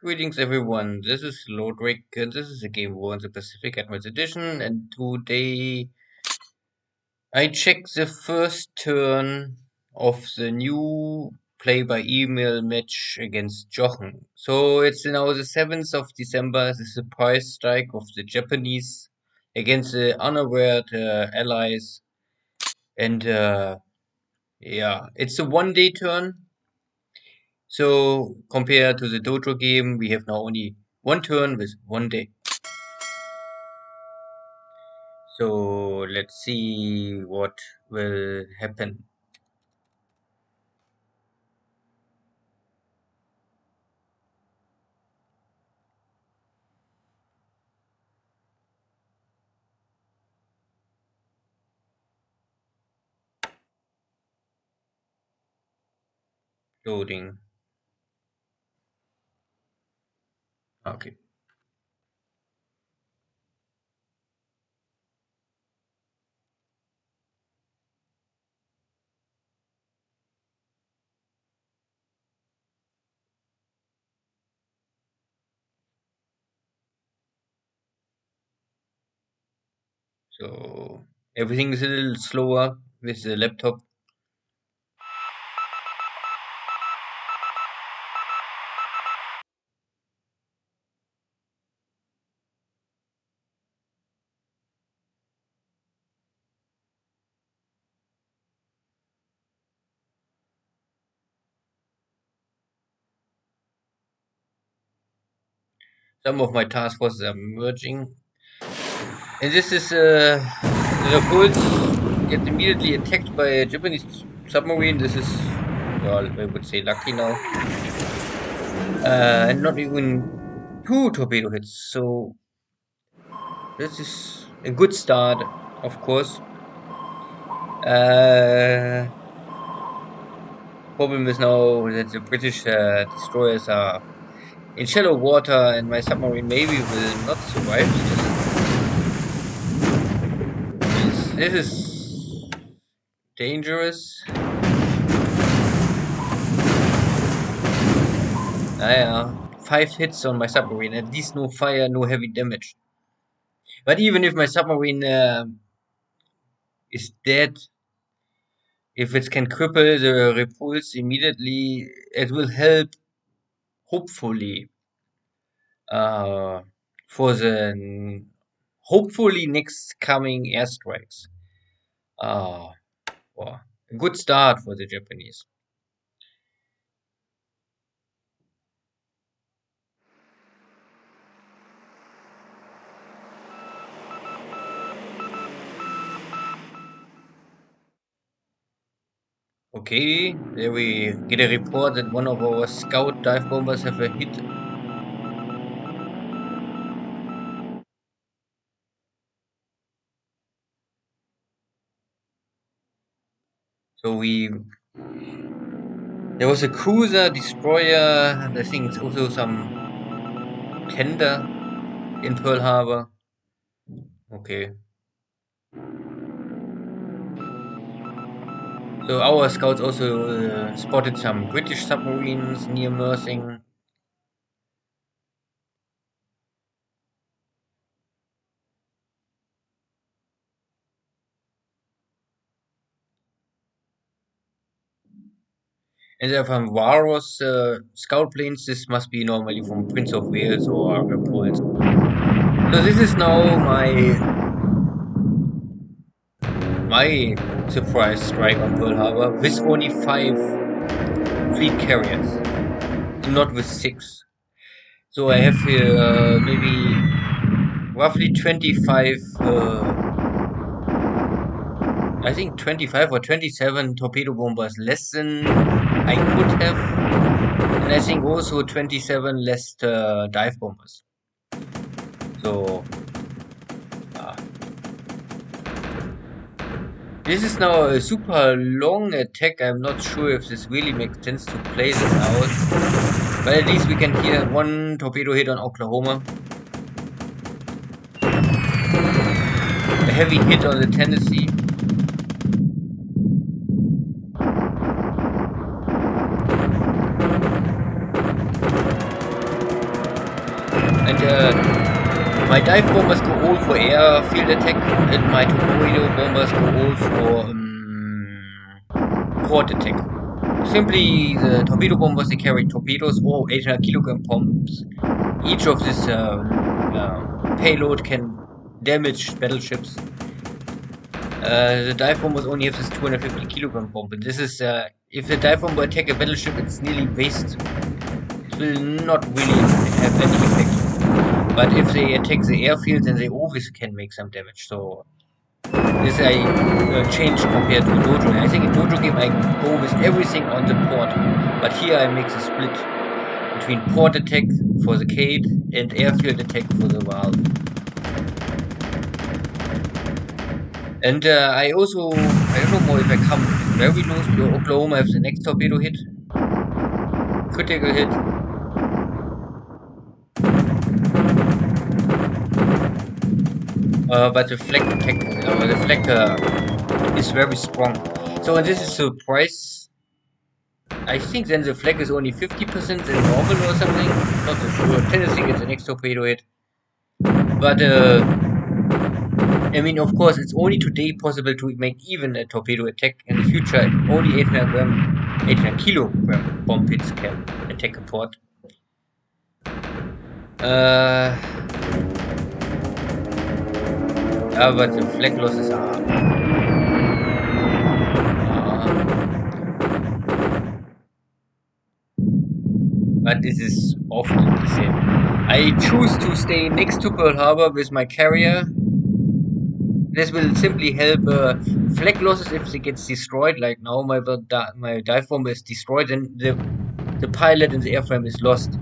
Greetings everyone, this is Lodrik and this is a Game War in the Pacific Admirals Edition, and today I check the first turn of the new play by email match against Jochen. So it's now the 7th of December, the surprise strike of the Japanese against the unaware allies, and yeah, it's a one-day turn. So compared to the Dojo game, we have now only one turn with one day. So let's see what will happen. Loading. Okay. So everything is a little slower with the laptop. Some of my task forces are merging. And this is the Repulse get immediately attacked by a Japanese submarine. This is, well, I would say lucky now. And not even 2 torpedo hits. So this is a good start, of course. Problem is now that the British destroyers are in shallow water and my submarine maybe will not survive this. This is dangerous. Yeah, 5 hits on my submarine, at least no fire, no heavy damage. But even if my submarine is dead, if it can cripple the repulse immediately, it will help, hopefully, uh, for the hopefully next coming airstrikes. Uh, well, a good start for the Japanese. Okay, there we get a report that one of our scout dive bombers have a hit. So there was a cruiser, destroyer, and I think it's also some tender in Pearl Harbor. Okay. So our scouts also spotted some British submarines near Mersing. And there are from Walrus scout planes. This must be normally from Prince of Wales or Repulsed. So this is now my surprise strike on Pearl Harbor with only 5 fleet carriers, not with 6. So I have here maybe roughly 25, I think 25 or 27 torpedo bombers less than I could have. And I think also 27 less dive bombers. So this is now a super long attack. I'm not sure if this really makes sense to play this out. But at least we can hear one torpedo hit on Oklahoma. A heavy hit on the Tennessee. And my dive bombers go all for airfield attack, and my torpedo bombers go all for port attack. Simply, the torpedo bombers, they carry torpedoes or 800 kilogram bombs. Each of this payload can damage battleships. The dive bombers only have this 250 kilogram bomb, and this is if the dive bomber attack a battleship, it's nearly waste. It will not really have any effect. But if they attack the airfield, then they always can make some damage. So this I changed compared to Dojo. I think in Dojo game I go with everything on the port, but here I make the split between port attack for the Cade and airfield attack for the Valve. And I also, I don't know if I come very close to Oklahoma if the next torpedo hit. Critical hit. But the flag attack, the flag is very strong. So this is a surprise. I think then the flag is only 50% than normal or something. Not so sure. Tennessee gets the next torpedo hit. But I mean, of course, it's only today possible to make even a torpedo attack. In the future, only 800 kilogram bomb hits can attack a port. Yeah, but the flag losses are. But this is often the same. I choose to stay next to Pearl Harbor with my carrier. This will simply help flag losses if it gets destroyed. Like now, my dive bomber is destroyed, and the pilot and the airframe is lost.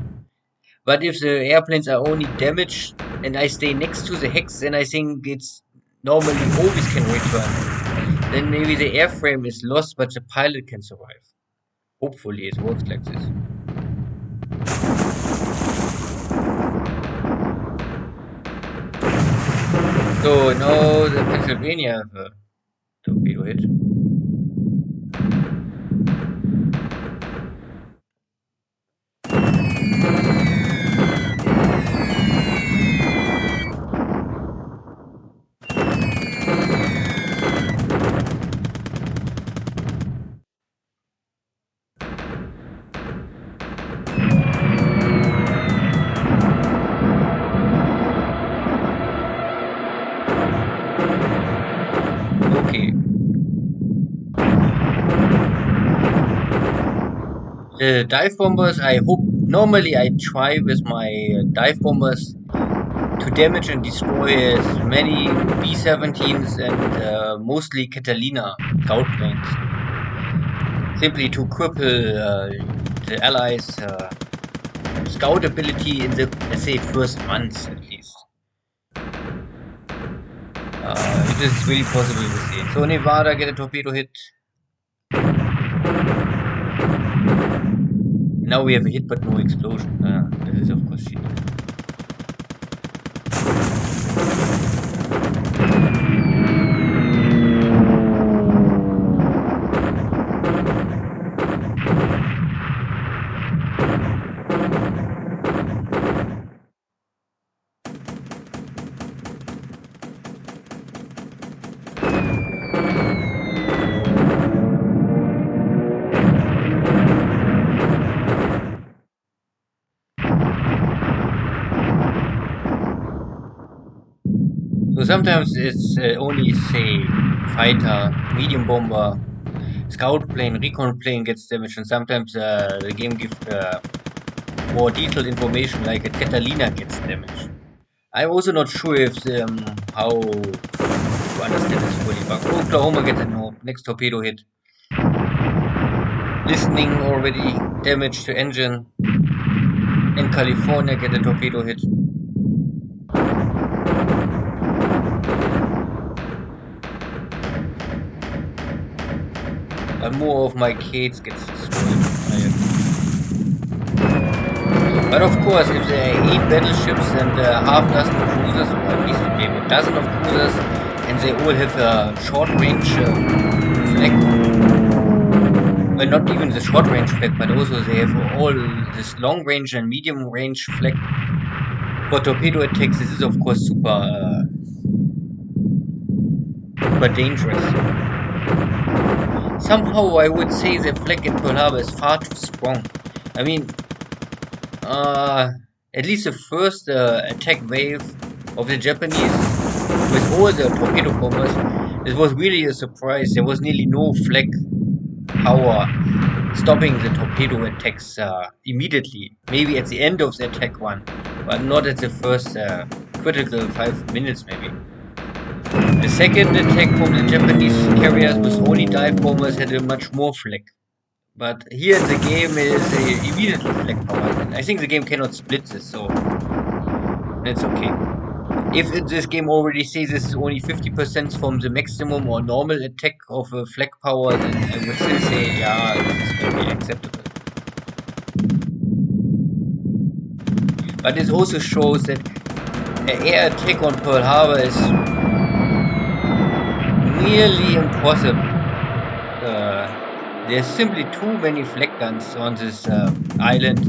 But if the airplanes are only damaged and I stay next to the hex, then I think it's normally always can return. Then maybe the airframe is lost, but the pilot can survive. Hopefully, it works like this. So now the Pennsylvania have a torpedo hit. Okay. The dive bombers, I hope, normally I try with my dive bombers to damage and destroy as many B-17s and mostly Catalina scout planes. Simply to cripple the Allies' scout ability in the, let's say, first months at least. It is really possible to see. So Nevada get a torpedo hit. Now we have a hit but no explosion. This is of course shit. So sometimes it's only, say, fighter, medium bomber, scout plane, recon plane gets damaged, and sometimes the game gives more detailed information like a Catalina gets damaged. I'm also not sure if how to understand this fully, but Oklahoma gets a next torpedo hit. Listening already damage to engine. In California get a torpedo hit. But more of my Cades gets destroyed. But of course, if there are 8 battleships and half dozen cruisers, or at least maybe a dozen of cruisers, and they all have a short range flag, well, not even the short range flag, but also they have all this long range and medium range flag For torpedo attacks, this is of course super dangerous. Somehow I would say the flag in Pearl Harbor is far too strong. I mean, at least the first attack wave of the Japanese with all the torpedo bombers, this was really a surprise. There was nearly no flag power stopping the torpedo attacks immediately. Maybe at the end of the attack one, but not at the first critical 5 minutes maybe. The second attack from the Japanese carriers with only dive bombers had a much more flag. But here in the game it is immediately flag powered. I think the game cannot split this, so that's okay. If this game already says this is only 50% from the maximum or normal attack of a flag power, then I would still say, yeah, this is maybe acceptable. But it also shows that an air attack on Pearl Harbor is nearly impossible. There's simply too many flag guns on this island.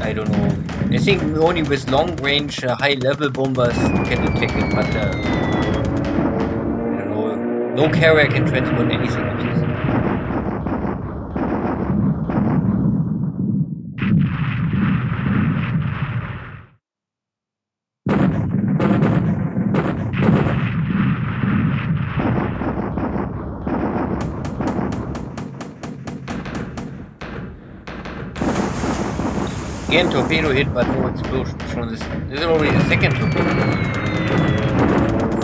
I don't know. I think only with long range, high level bombers you can attack it, but I don't know. No carrier can transport anything of this. Again, torpedo hit, but no explosion from this. This is already the second torpedo.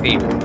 Failed.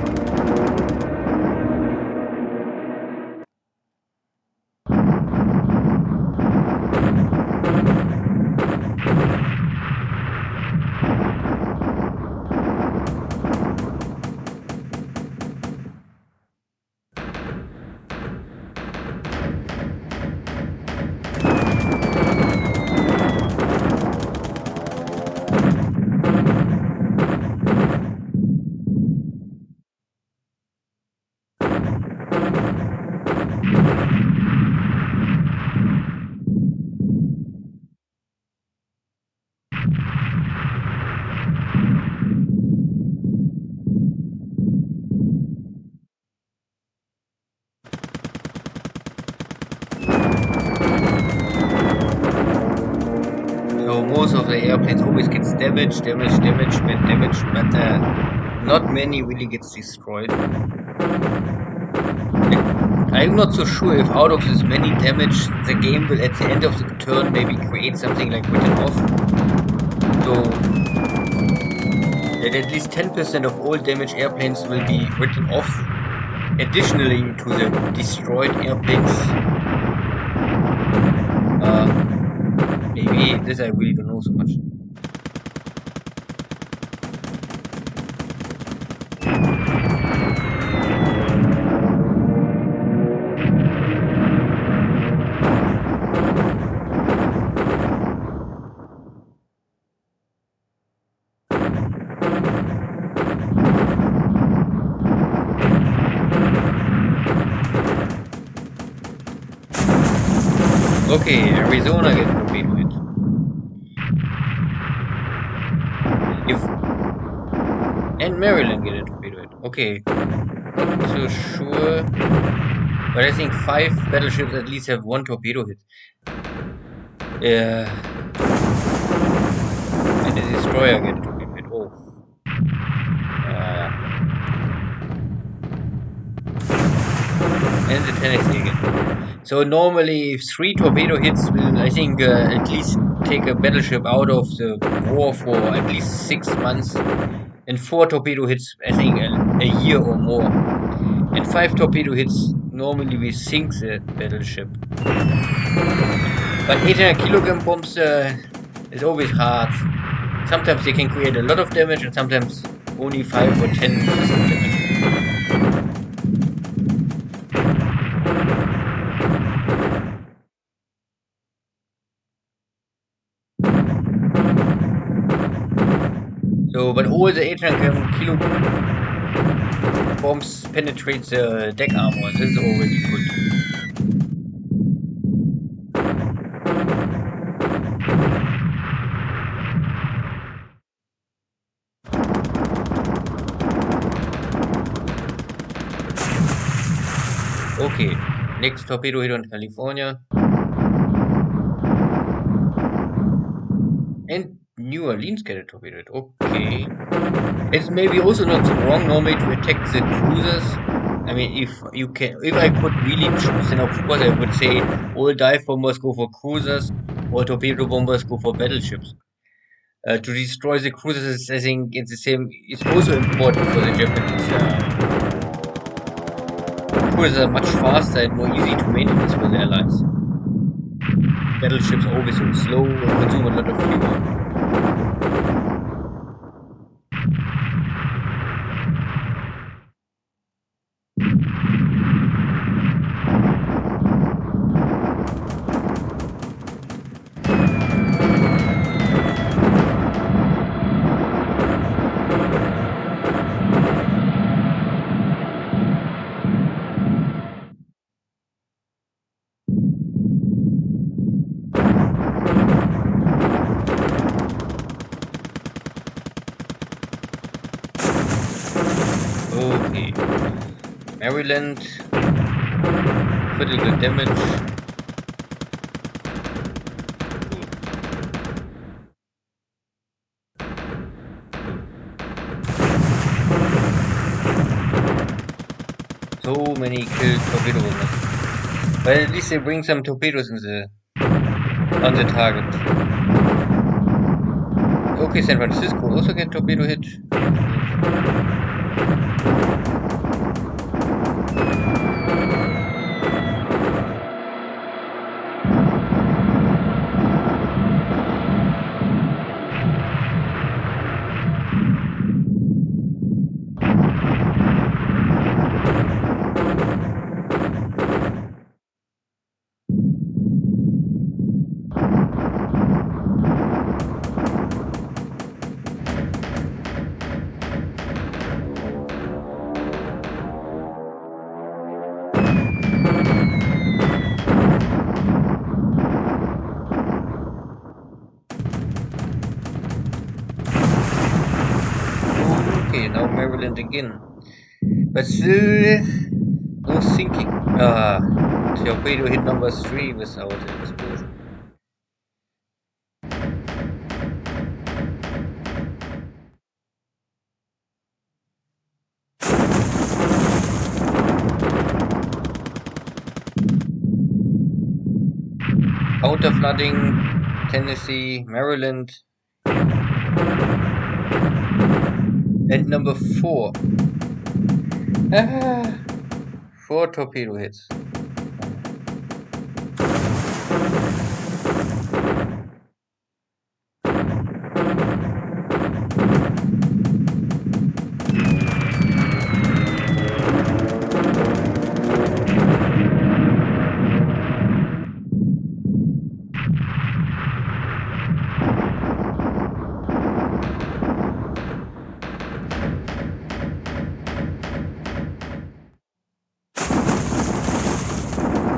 So most of the airplanes always gets damaged, bad damage, but not many really gets destroyed. I'm not so sure if out of this many damage, the game will at the end of the turn maybe create something like written off. So that at least 10% of all damaged airplanes will be written off additionally to the destroyed airplanes. Maybe this I really don't know so much. Okay, Arizona get torpedo hit. If and Maryland get a torpedo hit. Okay, not so sure, but I think 5 battleships at least have 1 torpedo hit. And the destroyer get a torpedo hit. Oh, and the Tennessee again. So normally 3 torpedo hits will, I think, at least take a battleship out of the war for at least 6 months. And 4 torpedo hits, I think, a year or more. And 5 torpedo hits normally we sink the battleship. But 800 kilogram bombs is always hard. Sometimes they can create a lot of damage, and sometimes only 5 or 10% damage. So, but all the 800 kilo bombs penetrate the deck armor. This is already good. Next torpedo hit on California. And New Orleans get a torpedo hit. Okay. It's maybe also not so wrong normally to attack the cruisers. I mean, if I could really choose, then of course I would say all dive bombers go for cruisers, or torpedo bombers go for battleships. To destroy the cruisers, I think it's the same. It's also important for the Japanese. Cruisers are much faster and more easy to maintenance for the Allies. Battleships are always so slow and consume a lot of fuel. Okay. Maryland, critical damage. So many killed torpedo bombers. But at least they bring some torpedoes on the target. Okay, San Francisco also get torpedo hit. Okay, now Maryland again. But still, no sinking. Torpedo hit number 3 without an explosion. Counter flooding, Tennessee, Maryland. And number 4. 4 torpedo hits.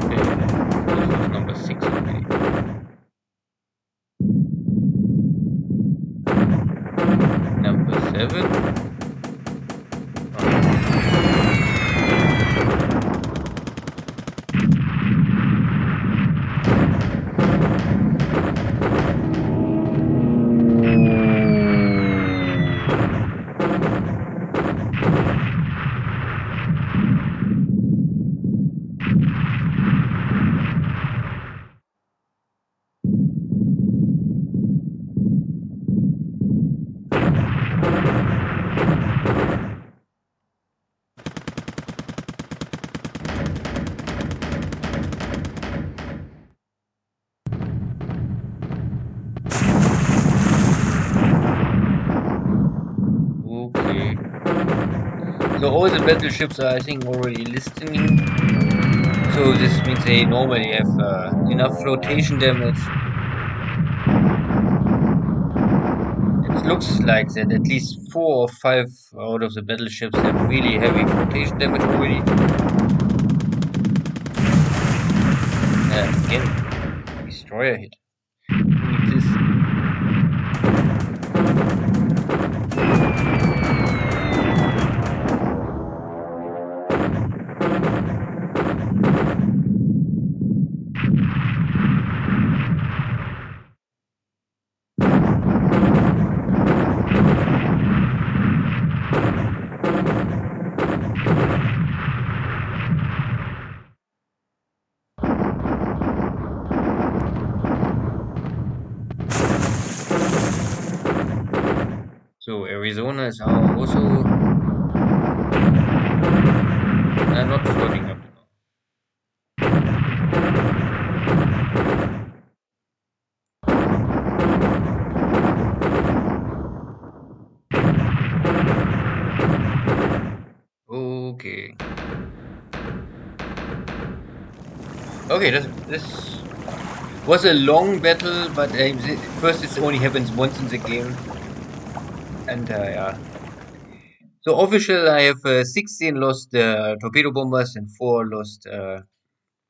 This was number 6 already. Number 7. Okay. So all the battleships are, I think, already listening. So this means they normally have enough flotation damage. It looks like that at least 4 or 5 out of the battleships have really heavy flotation damage already. Again, destroyer hit. Who needs this? So Arizona is also not floating up now. Okay. Okay, this was a long battle, but first it only happens once in the game, and yeah. So official, I have 16 lost torpedo bombers and 4 lost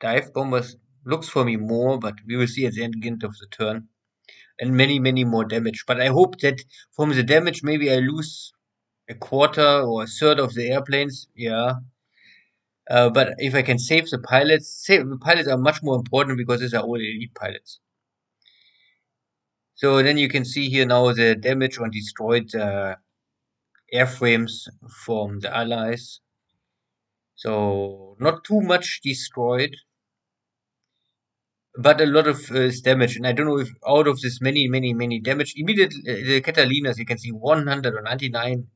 dive bombers. Looks for me more, but we will see at the end of the turn. And many more damage. But I hope that from the damage, maybe I lose a quarter or a third of the airplanes. Yeah. But if I can save the pilots are much more important because these are all elite pilots. So then you can see here now the damage on destroyed airframes from the allies. So not too much destroyed, but a lot of damage. And I don't know if out of this many damage, immediately the Catalinas you can see 199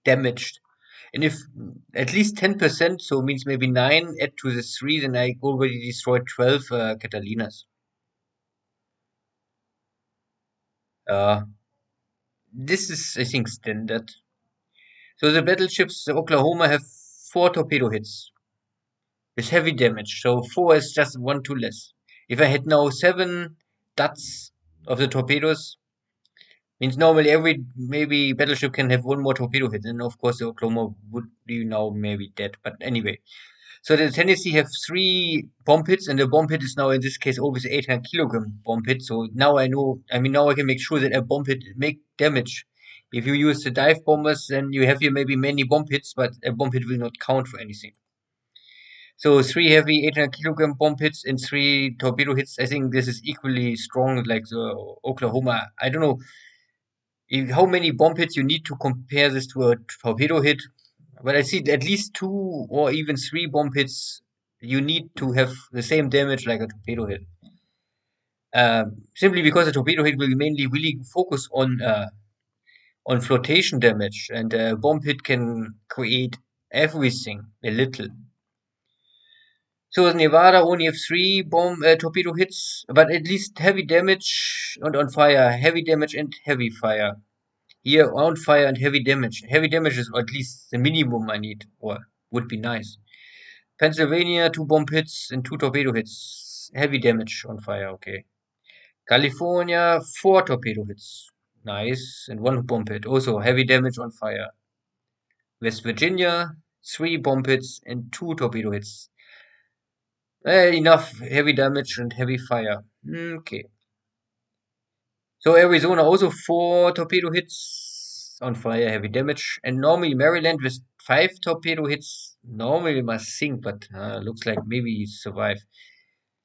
damaged. And if at least 10%, so means maybe 9, add to the 3, then I already destroyed 12 Catalinas. Uh, this is, I think, standard. So the battleships, the Oklahoma, have 4 torpedo hits with heavy damage. So 4 is just 1 too less. If I had now 7 dots of the torpedoes, means normally every maybe battleship can have 1 more torpedo hit. And of course, the Oklahoma would be now maybe dead. But anyway. So the Tennessee have 3 bomb hits, and the bomb hit is now in this case always 800 kilogram bomb hit. So now I know, I mean, now I can make sure that a bomb hit make damage. If you use the dive bombers, then you have here maybe many bomb hits, but a bomb hit will not count for anything. So 3 heavy 800 kilogram bomb hits and 3 torpedo hits. I think this is equally strong like the Oklahoma. I don't know how many bomb hits you need to compare this to a torpedo hit, but I see at least 2 or even 3 bomb hits you need to have the same damage like a torpedo hit. Simply because a torpedo hit will mainly really focus on flotation damage, and a bomb hit can create everything a little. So Nevada only have 3 bomb torpedo hits, but at least heavy damage and on fire, heavy damage and heavy fire. Here, on fire and heavy damage. Heavy damage is at least the minimum I need, or would be nice. Pennsylvania, 2 bomb hits and 2 torpedo hits. Heavy damage on fire, okay. California, 4 torpedo hits. Nice. And 1 bomb hit. Also, heavy damage on fire. West Virginia, 3 bomb hits and 2 torpedo hits. Enough heavy damage and heavy fire. Okay. So Arizona also 4 torpedo hits on fire, heavy damage. And normally Maryland with 5 torpedo hits normally must sink, but looks like maybe survive.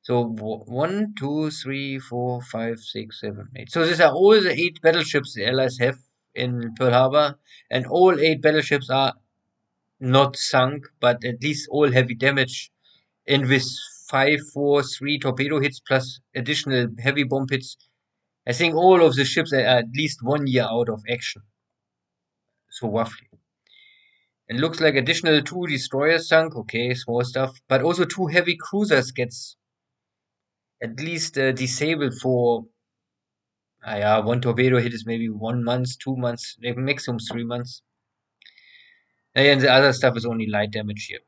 So 1, 2, 3, 4, 5, 6, 7, 8. So these are all the 8 battleships the Allies have in Pearl Harbor, and all 8 battleships are not sunk, but at least all heavy damage. And with 5, 4, 3 torpedo hits plus additional heavy bomb hits, I think all of the ships are at least 1 year out of action. So roughly. It looks like additional 2 destroyers sunk, okay, small stuff, but also 2 heavy cruisers gets at least disabled for yeah, 1 torpedo hit is maybe 1 month, 2 months, maybe maximum 3 months. And the other stuff is only light damage here.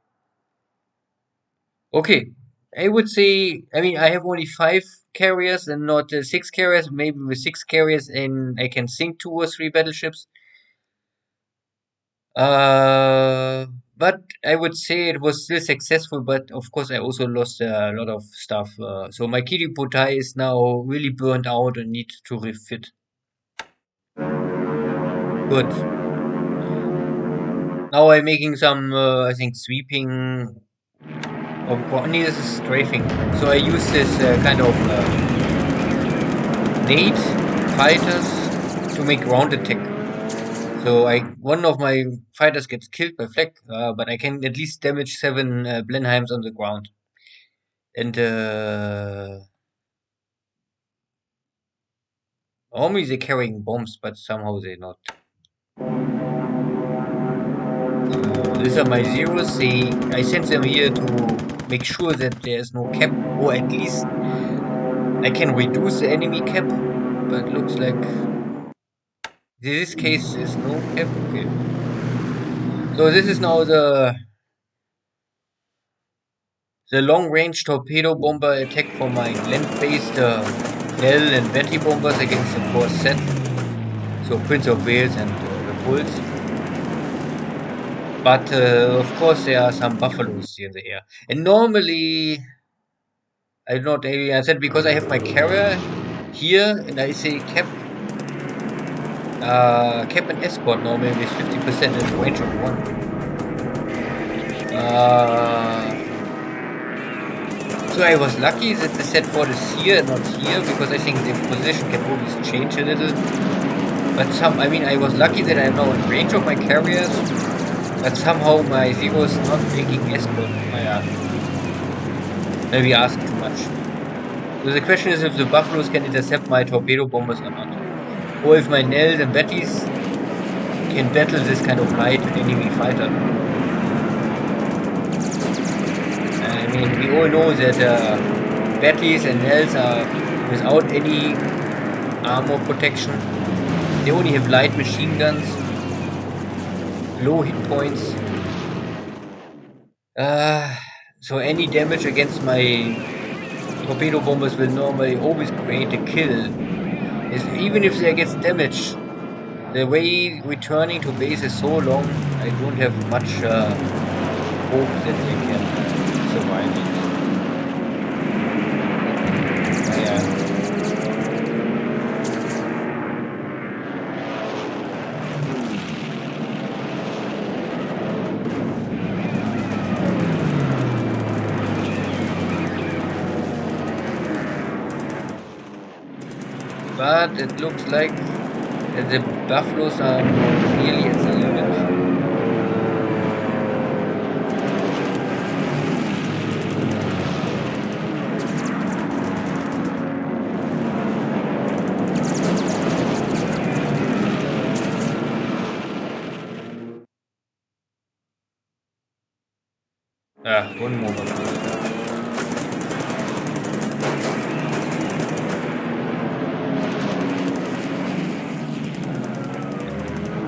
Okay, I would say, I mean, I have only 5 carriers and not 6 carriers. Maybe with 6 carriers and I can sink 2 or 3 battleships. Uh, but I would say it was still successful, but of course I also lost a lot of stuff. So my Kiriputai is now really burnt out and needs to refit. Good. Now I'm making some, I think, sweeping of ground. This is strafing. So I use this kind of nade fighters to make ground attack. So one of my fighters gets killed by flak, but I can at least damage 7 Blenheims on the ground. And normally they're carrying bombs, but somehow they're not. These are my zeros. I sent them here to make sure that there's no cap, or at least I can reduce the enemy cap. But looks like this case is no cap. Okay. So this is now the long-range torpedo bomber attack for my land-based Nell and Betty bombers against the force set. So Prince of Wales and repulsed. But of course there are some buffaloes here in the air. And normally I do not I said because I have my carrier here and I say cap and escort normally with 50% and range of 1. So I was lucky that the set port is here and not here because I think the position can always change a little. But I was lucky that I'm now in range of my carriers, but somehow my zero is not taking escort. Maybe I asked too much. So the question is if the buffaloes can intercept my torpedo bombers or not. Or if my Nels and Bettys can battle this kind of light enemy fighter. I mean, we all know that Bettys and Nels are without any armor protection. They only have light machine guns, low hit points. So any damage against my torpedo bombers will normally always create a kill. Even if there gets damage, the way returning to base is so long, I don't have much hope that they can survive it. Yeah. But it looks like the buffaloes are nearly at the limit. One more buffalo.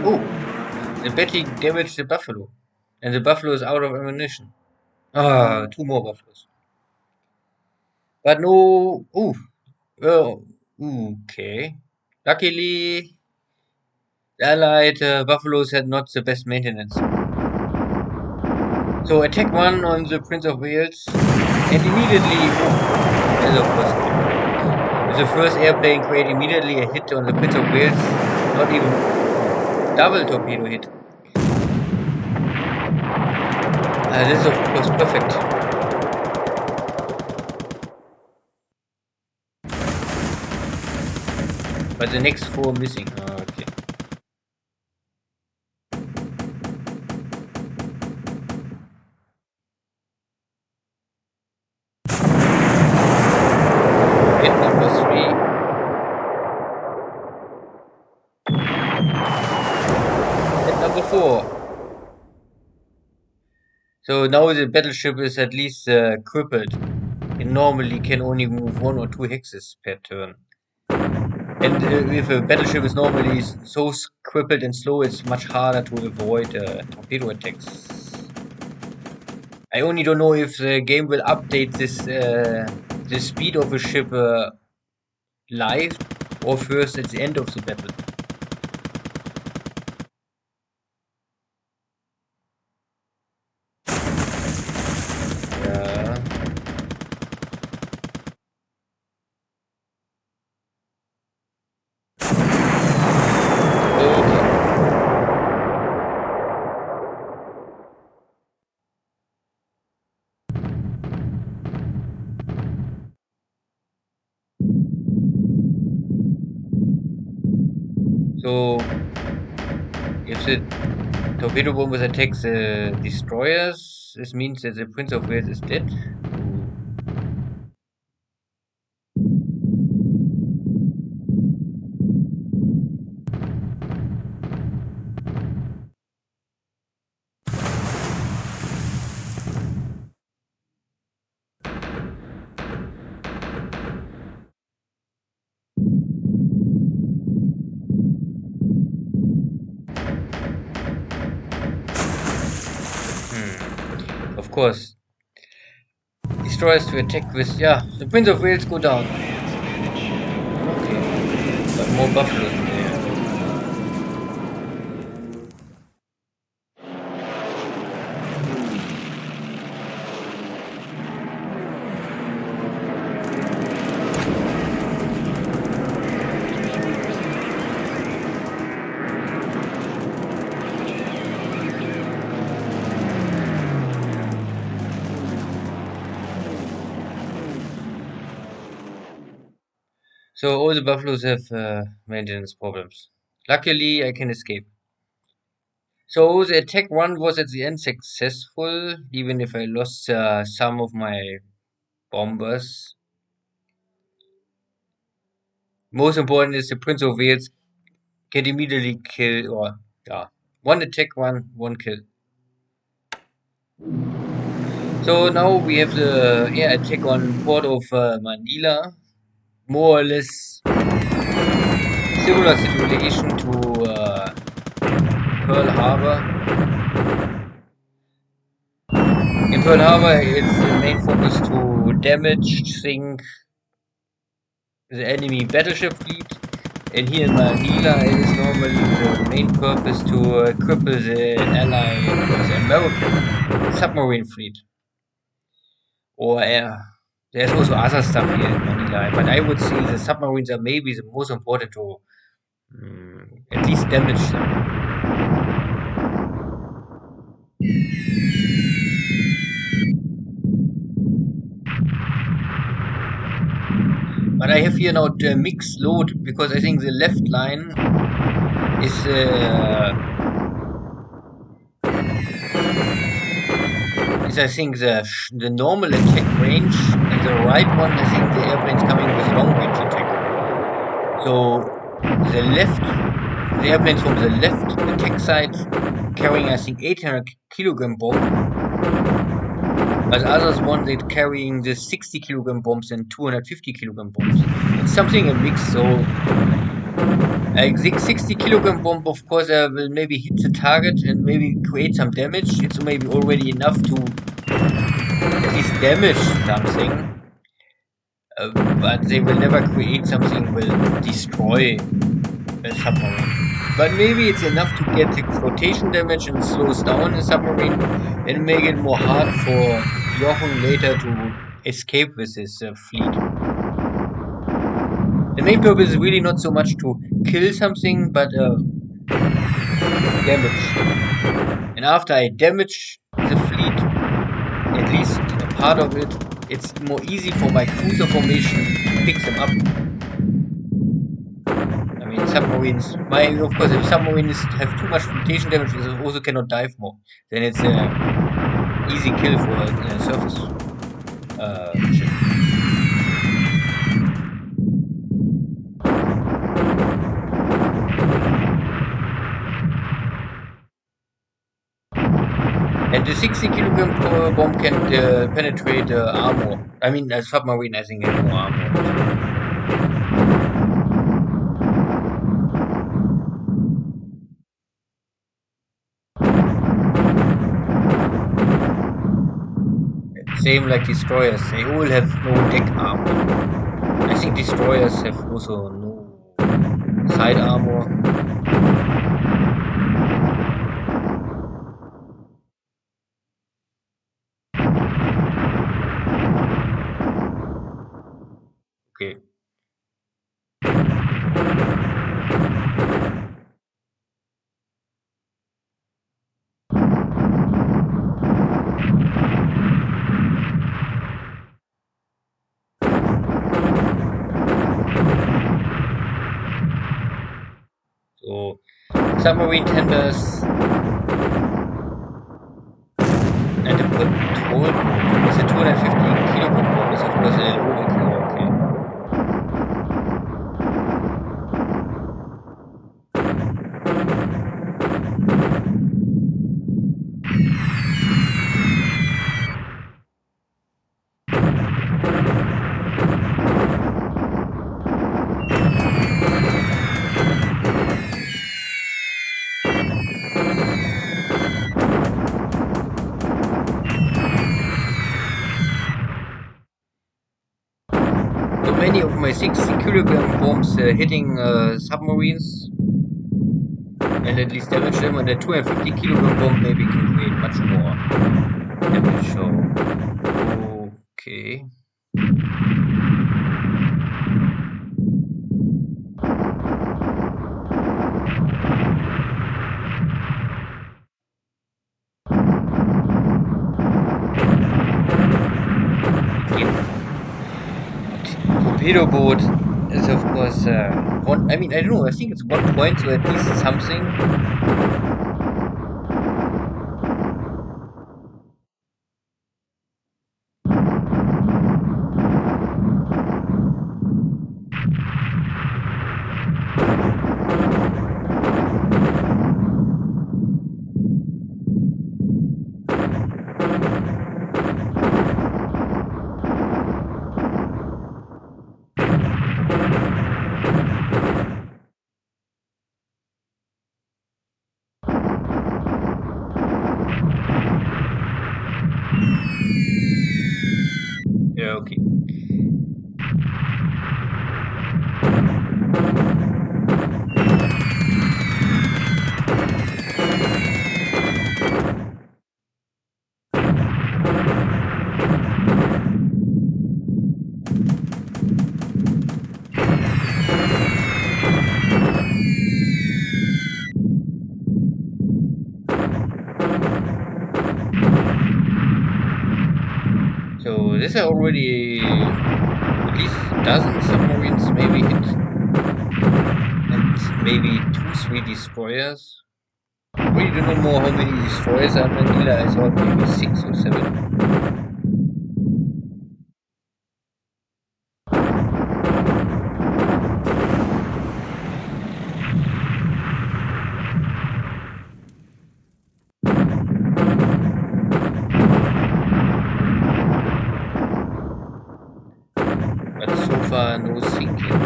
Oh, the Betty damaged the buffalo, and the buffalo is out of ammunition. Two more buffaloes. But no. Well, okay. Luckily, the Allied buffaloes had not the best maintenance. So attack one on the Prince of Wales, and immediately, as of course, with the first airplane create immediately a hit on the Prince of Wales, not even double torpedo hit. This is of course perfect. But the next four missing. Okay. Hit number 3. Hit number 4. So now the battleship is at least crippled. It normally can only move 1 or 2 hexes per turn. And if a battleship is normally so crippled and slow, it's much harder to avoid torpedo attacks. I only don't know if the game will update the speed of a ship live or first at the end of the battle. Yeah. Okay. So if the torpedo bombers attack the destroyers, this means that the Prince of Wales is dead. course. Destroyers to attack with, yeah, the Prince of Wales go down. Okay, but more buffaloes in there. So all the buffaloes have maintenance problems. Luckily, I can escape. So the attack one was at the end successful, even if I lost some of my bombers. Most important is the Prince of Wales can immediately kill, or yeah, one attack, one kill. So now we have the air attack on port of Manila, more or less similar situation to Pearl Harbor. In Pearl Harbor, it's the main focus to damage, sink the enemy battleship fleet, and here in Manila, it is normally the main purpose to cripple the Allied or the American submarine fleet. Or there's also other stuff here in Manila, but I would say the submarines are maybe the most important to at least damage them. But I have here now the mixed load because I think the left line is I think the normal attack range, and the right one I think the airplane's coming with long range attack. So the airplanes from the left attack side carrying I think 800 kilogram bomb, but the others one they carrying the 60 kilogram bombs and 250 kilogram bombs. It's something a mix. So the 60 kilogram bomb, of course, will maybe hit the target and maybe create some damage. It's maybe already enough to at least damage something, but they will never create something will destroy a submarine. But maybe it's enough to get the flotation damage and slows down the submarine and make it more hard for Jochen later to escape with his fleet. The main purpose is really not so much to kill something, but damage. And after I damage the fleet, at least a part of it, it's more easy for my cruiser formation to pick them up. I mean, submarines, of course, if submarines have too much flotation damage, they also cannot dive more. Then it's an easy kill for a surface ship. And the 60 kilogram bomb can penetrate armor. I mean, a submarine, I think, has more armor. Same like destroyers, they all have no deck armor. I think destroyers have also no side armor. Okay. So submarine tenders and the patrol with a 250 kilogram bomb is of course a Lodrik. Okay. my 60 kilogram bombs hitting submarines and at least damage them, and the 250 kilogram bomb maybe can create much more damage. So, okay. Torpedo boat is of course one. I mean, I don't know. I think it's 1 point, so at least something. Yeah, okay. So this are already at least a dozen submarines maybe hit, and maybe 2, 3 destroyers. Really do not know how many destroyers are in Manila. I thought maybe 6 or 7. But so far no sinking.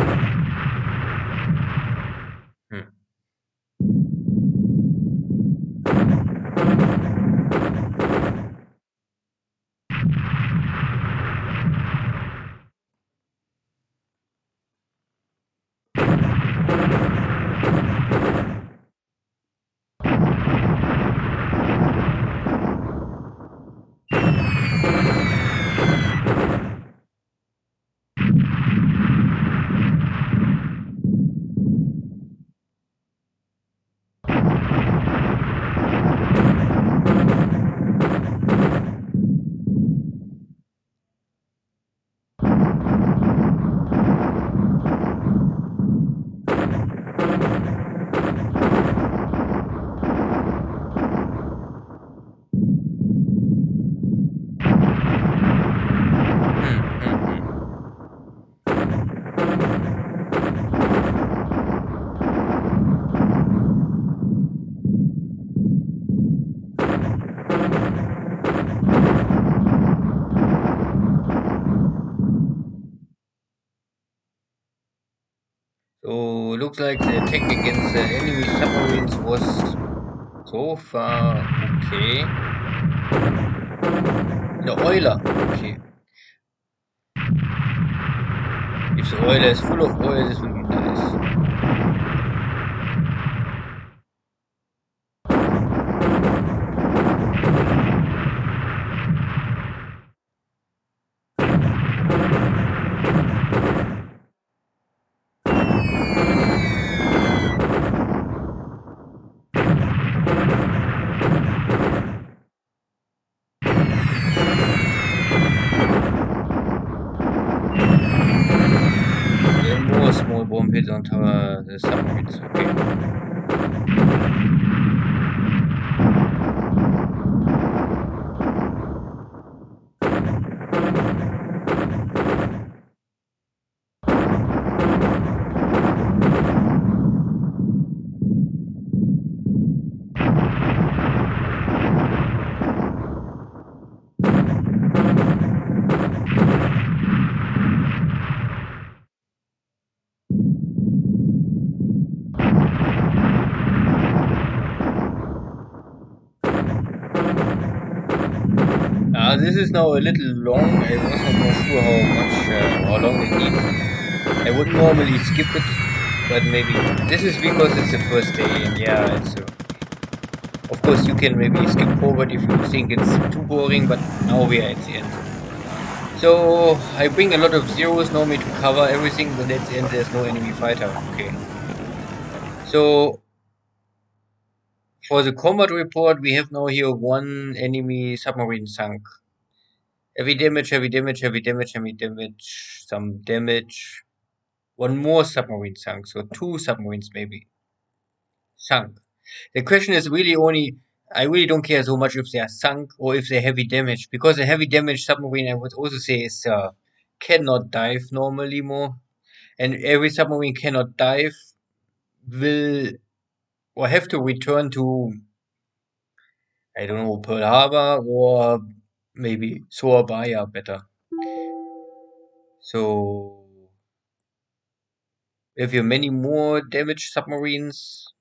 Hmm. So looks like the attack against the enemy submarines was so far okay. The oiler, okay. If the oiler is full of oil, this will be nice. Then more small bomb hits on the submarines, okay. This is now a little long. I was not more sure how long it needs. I would normally skip it, but maybe this is because it's the first day, and yeah, it's of course you can maybe skip forward if you think it's too boring, but now we are at the end. So I bring a lot of zeros normally to cover everything, but at the end there's no enemy fighter. Okay. So for the combat report, we have now here one enemy submarine sunk. Heavy damage, heavy damage, heavy damage, heavy damage, some damage. One more submarine sunk, so two submarines maybe sunk. The question is really only, I really don't care so much if they are sunk or if they're heavy damage, because a heavy damage submarine, I would also say, is cannot dive normally more, and every submarine cannot dive will or have to return to, I don't know, Pearl Harbor or maybe Surabaya better. So if you have many more damaged submarines,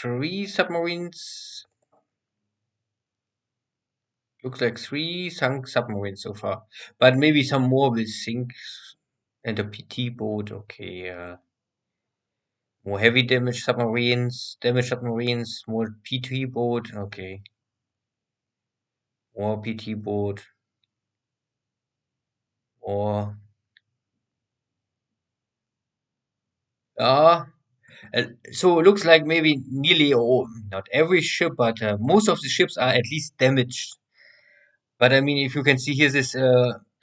three submarines, looks like three sunk submarines so far, but maybe some more will sink. And a PT boat, okay. More heavy damage submarines, more PT boat, okay. More PT boat, or ah, so it looks like maybe nearly all, not every ship, but most of the ships are at least damaged. But I mean, if you can see here, this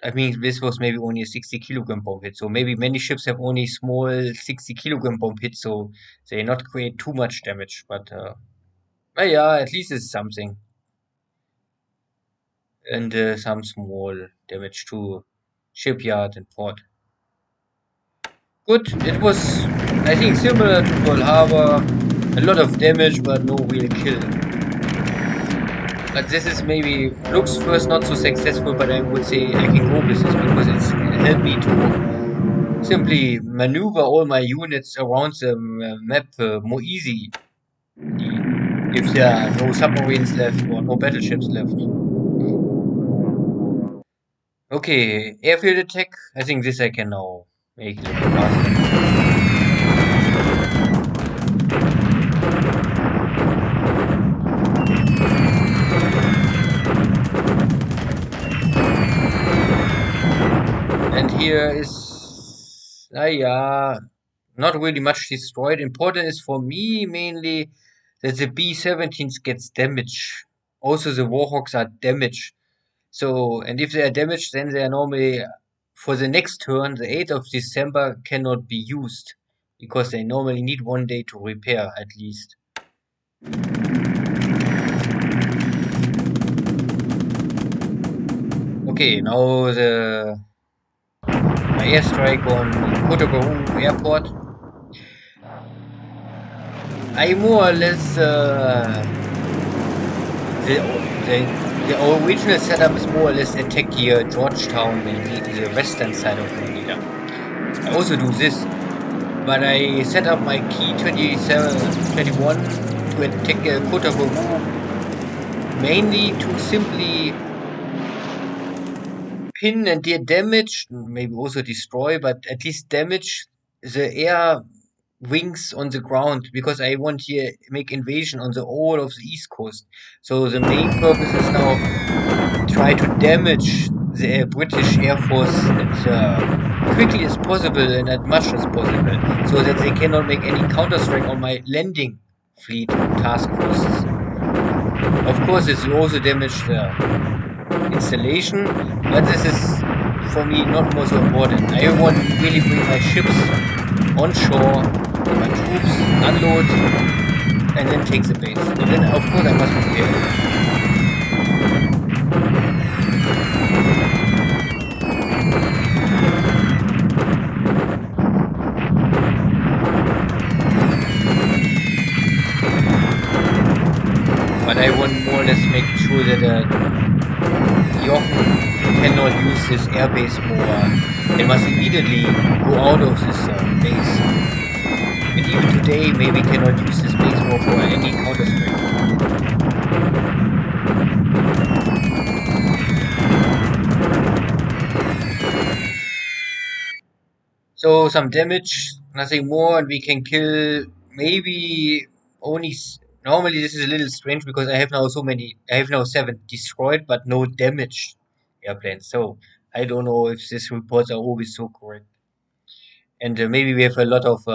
I mean, this was maybe only a 60 kilogram bomb hit. So maybe many ships have only small 60 kilogram bomb hits, so they not create too much damage. But yeah, at least it's something. And some small damage to shipyard and port. Good. It was, I think, similar to Pearl Harbor. A lot of damage, but no real kill. But this is maybe looks first not so successful, but I would say I can go with this because it's helped me to simply maneuver all my units around the map more easy if there are no submarines left or no battleships left. Okay, airfield attack. I think this I can now make a little faster. And here is, yeah, not really much destroyed. Important is for me mainly that the B-17s gets damaged. Also the Warhawks are damaged. So, and if they are damaged, then they are normally, for the next turn, the 8th of December cannot be used. Because they normally need 1 day to repair at least. Okay, now my airstrike on Kotoboru Airport. I more or less the, the original setup is more or less attack here Georgetown and the western side of Manila. I also do this, but I set up my key 2721 to attack Kotoboru mainly to simply pin and damage, maybe also destroy, but at least damage the air wings on the ground because I want here make invasion on the whole of the east coast. So the main purpose is now try to damage the British Air Force as quickly as possible and as much as possible, so that they cannot make any counter-strike on my landing fleet task forces. Of course, it's also damage the installation, but this is for me not more so important. I want to really bring my ships on shore, my troops, unload, and then take the base. And then, of course, I must repair. But I want more or less make sure that Jochen cannot use his airbase more. He must immediately go out of this base. And even today, maybe cannot use this base more for any counter-strike. So some damage, nothing more, and we can kill maybe only. Normally this is a little strange because I have now so many. I have now 7 destroyed, but no damaged airplanes. So I don't know if these reports are always so correct. And maybe we have a lot of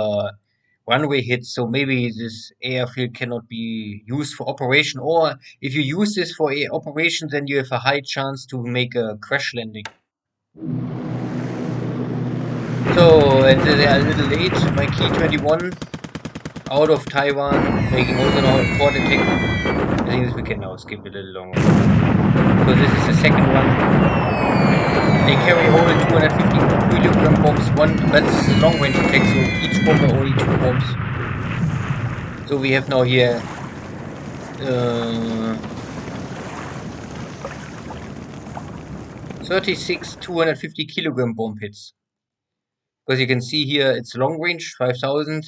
runway hits, so maybe this airfield cannot be used for operation. Or if you use this for operation, then you have a high chance to make a crash landing. So, and they are a little late. My key 21 out of Taiwan, making also now a port attack. I think this we can now skip a little longer. Because this is the second one. They carry all 250 kilogram bombs, one, but this is a long range attack, so each bomber only 2 bombs. So we have now here 36 250 kilogram bomb hits. Because you can see here it's long range 5000,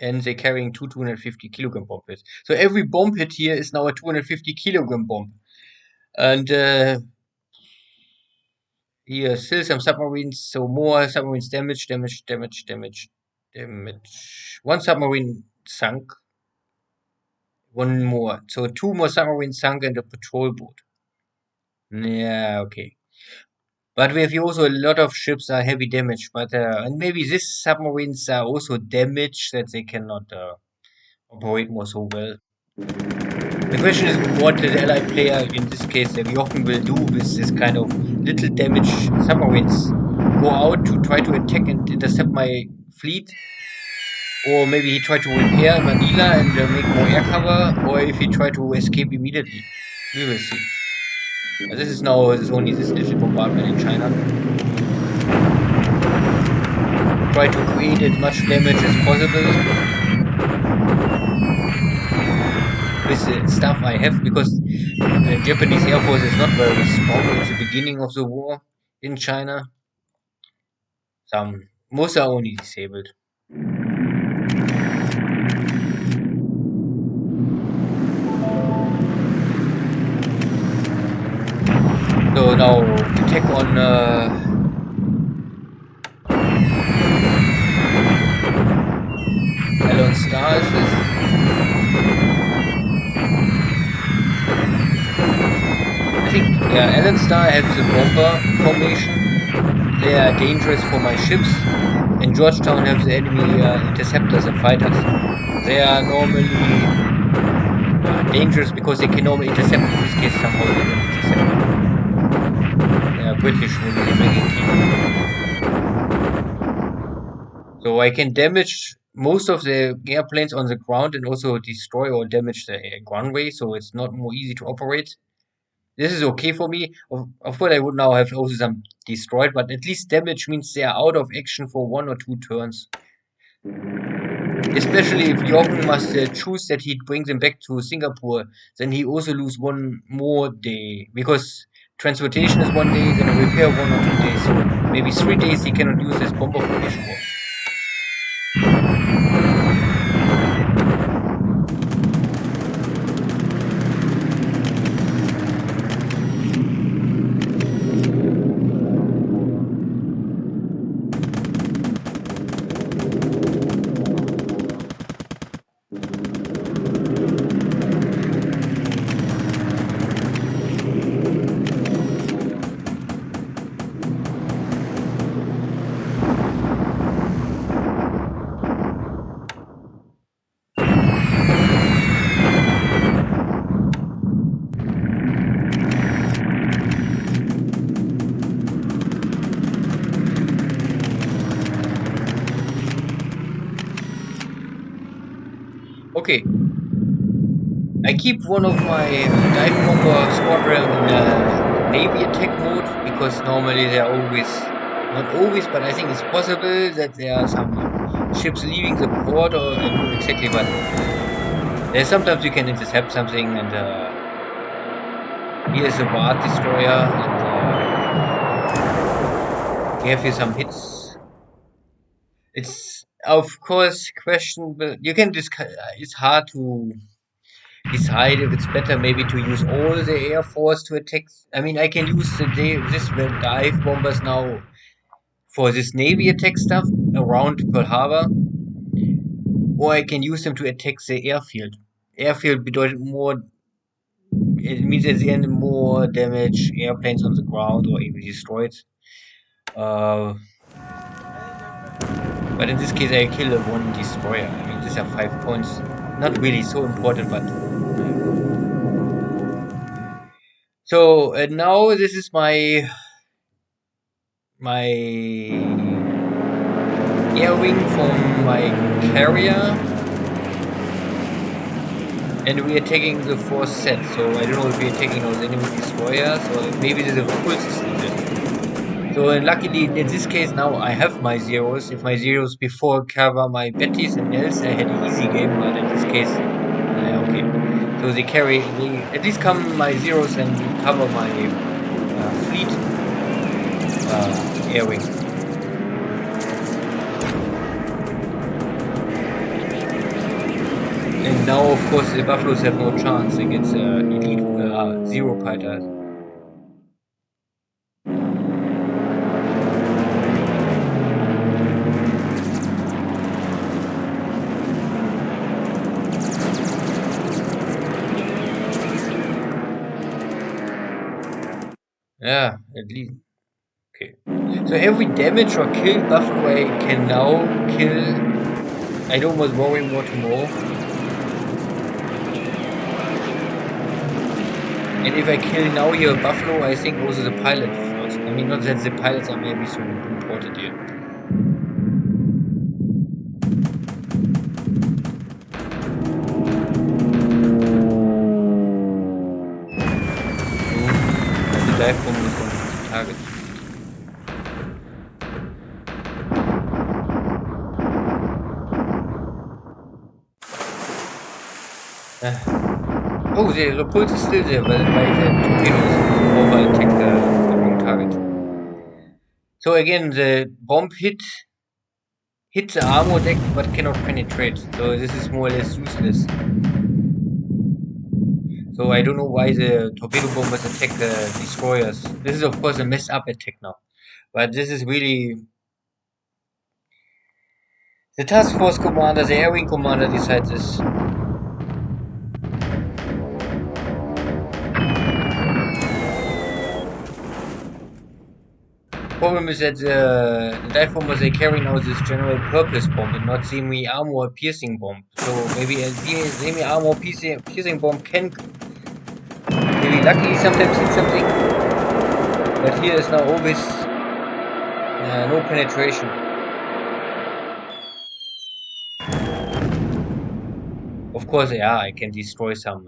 and they're carrying 250 kilogram bomb hits. So every bomb hit here is now a 250 kilogram bomb. And here still some submarines, so more submarines damage. One submarine sunk, one more. So 2 more submarines sunk and a patrol boat. Yeah, okay. But we have here also a lot of ships are heavy damage, but and maybe these submarines are also damaged that they cannot operate more so well. The question is what the allied player, in this case Jochen, will do with this kind of little damage submarines. Go out to try to attack and intercept my fleet, or maybe he try to repair Manila and make more air cover, or if he try to escape immediately. We will see. This is now this is only this little bombardment in China. Try to create as much damage as possible with the stuff I have, because the Japanese Air Force is not very strong. It's the beginning of the war in China. Most are only disabled. So now attack on Alon Star is this. I think yeah, Allen Star has the bomber formation. They are dangerous for my ships, and Georgetown have the enemy interceptors and fighters. They are normally dangerous because they can normally intercept. In this case, somehow they don't intercept. They are British, maybe they make it keep. So I can damage most of the airplanes on the ground and also destroy or damage the runway, so it's not more easy to operate. This is okay for me. Of course, I would now have also some destroyed, but at least damage means they are out of action for 1 or 2 turns. Especially if Jochen must choose that he brings them back to Singapore, then he also lose 1 more day, because transportation is 1 day, then a repair 1 or 2 days. So maybe 3 days he cannot use this bomber formation more. Okay, I keep one of my dive bomber squadron in navy attack mode, because normally they're always, not always, but I think it's possible that there are some ships leaving the port, or I don't know exactly, but there's sometimes you can intercept something, and here's a Ward destroyer, and we have here some hits. It's of course questionable. You can discuss. It's hard to decide if it's better maybe to use all the air force to attack. I mean, I can use this dive bombers now for this Navy attack stuff around Pearl Harbor, or I can use them to attack the airfield. Airfield bedeutet more, it means at the end more damage, airplanes on the ground or even destroyed. But in this case, I kill one destroyer. I mean, these are 5 points. Not really so important, but so now this is my air wing from my carrier, and we are taking the fourth set. So I don't know if we are taking those enemy destroyers or maybe there's a repulsed still. So luckily in this case now I have my zeros. If my zeros before cover my Bettys and Nels, I had an easy game, but in this case, okay. So they at least come my zeros and cover my fleet air wing. And now of course the Buffaloes have no chance against elite zero fighters. Yeah, at least. Okay. So every damage or killed buffalo I can now kill. I don't was worry more tomorrow. And if I kill now here a buffalo, I think also the pilot first. I mean, not that the pilots are maybe so important here. So, the dive bomb is going to target. Oh, the repulse is still there, but my torpedoes over-attack the wrong target. So again, the bomb hits the armor deck, but cannot penetrate. So this is more or less useless. So I don't know why the torpedo bombers attack destroyers. This is of course a mess up attack now. But this is really... The task force commander, the air wing commander decides this. Problem is that the dive bombers they carry now this general purpose bomb and not semi armor piercing bomb. So maybe a semi armor piercing bomb can maybe luckily sometimes hit something. But here is now always no penetration. Of course, yeah, I can destroy some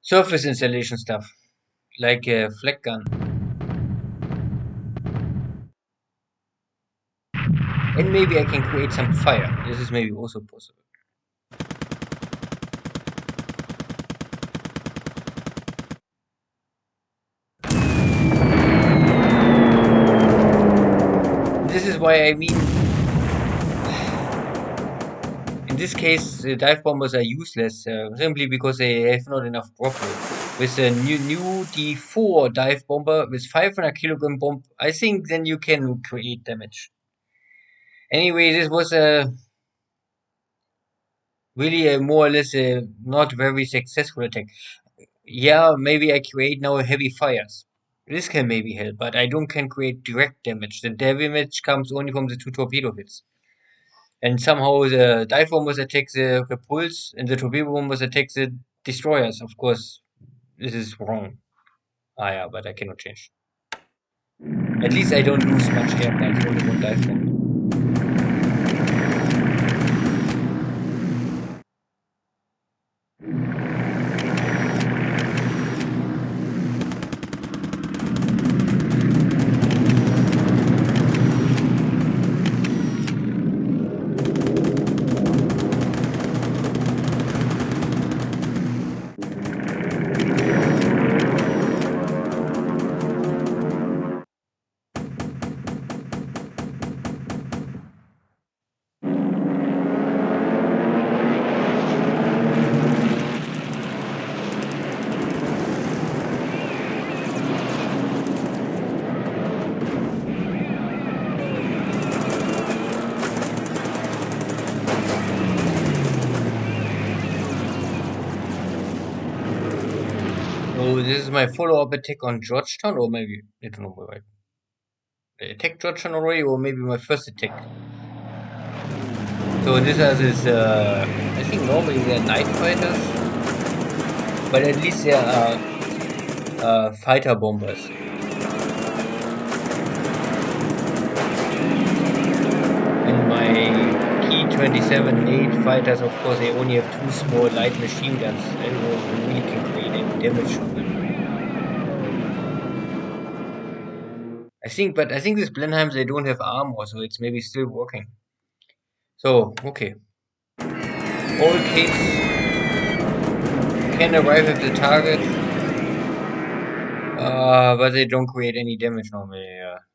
surface installation stuff like a flak gun. And maybe I can create some fire. This is maybe also possible. This is why I mean, in this case, the dive bombers are useless simply because they have not enough drop load. With a new D4 dive bomber with 500 kilogram bomb, I think then you can create damage. Anyway, this was really a more or less a not very successful attack. Yeah, maybe I create now heavy fires. This can maybe help, but I don't can create direct damage. The damage comes only from the 2 torpedo hits. And somehow the dive bombers attack the repulse and the torpedo bombers attack the destroyers. Of course, this is wrong. Ah yeah, but I cannot change. At least I don't lose much airplanes, only one dive bomb. So this is my follow-up attack on Georgetown, or maybe I don't know where I attacked Georgetown already, or maybe my first attack. So this is I think normally they're night fighters, but at least they are fighter bombers. And my P-27 Nate fighters, of course, they only have two small light machine guns. I don't know if we really can create any damage from them. But I think these Blenheims, they don't have armor, so it's maybe still working. So, okay. All capes can arrive at the target, but they don't create any damage normally.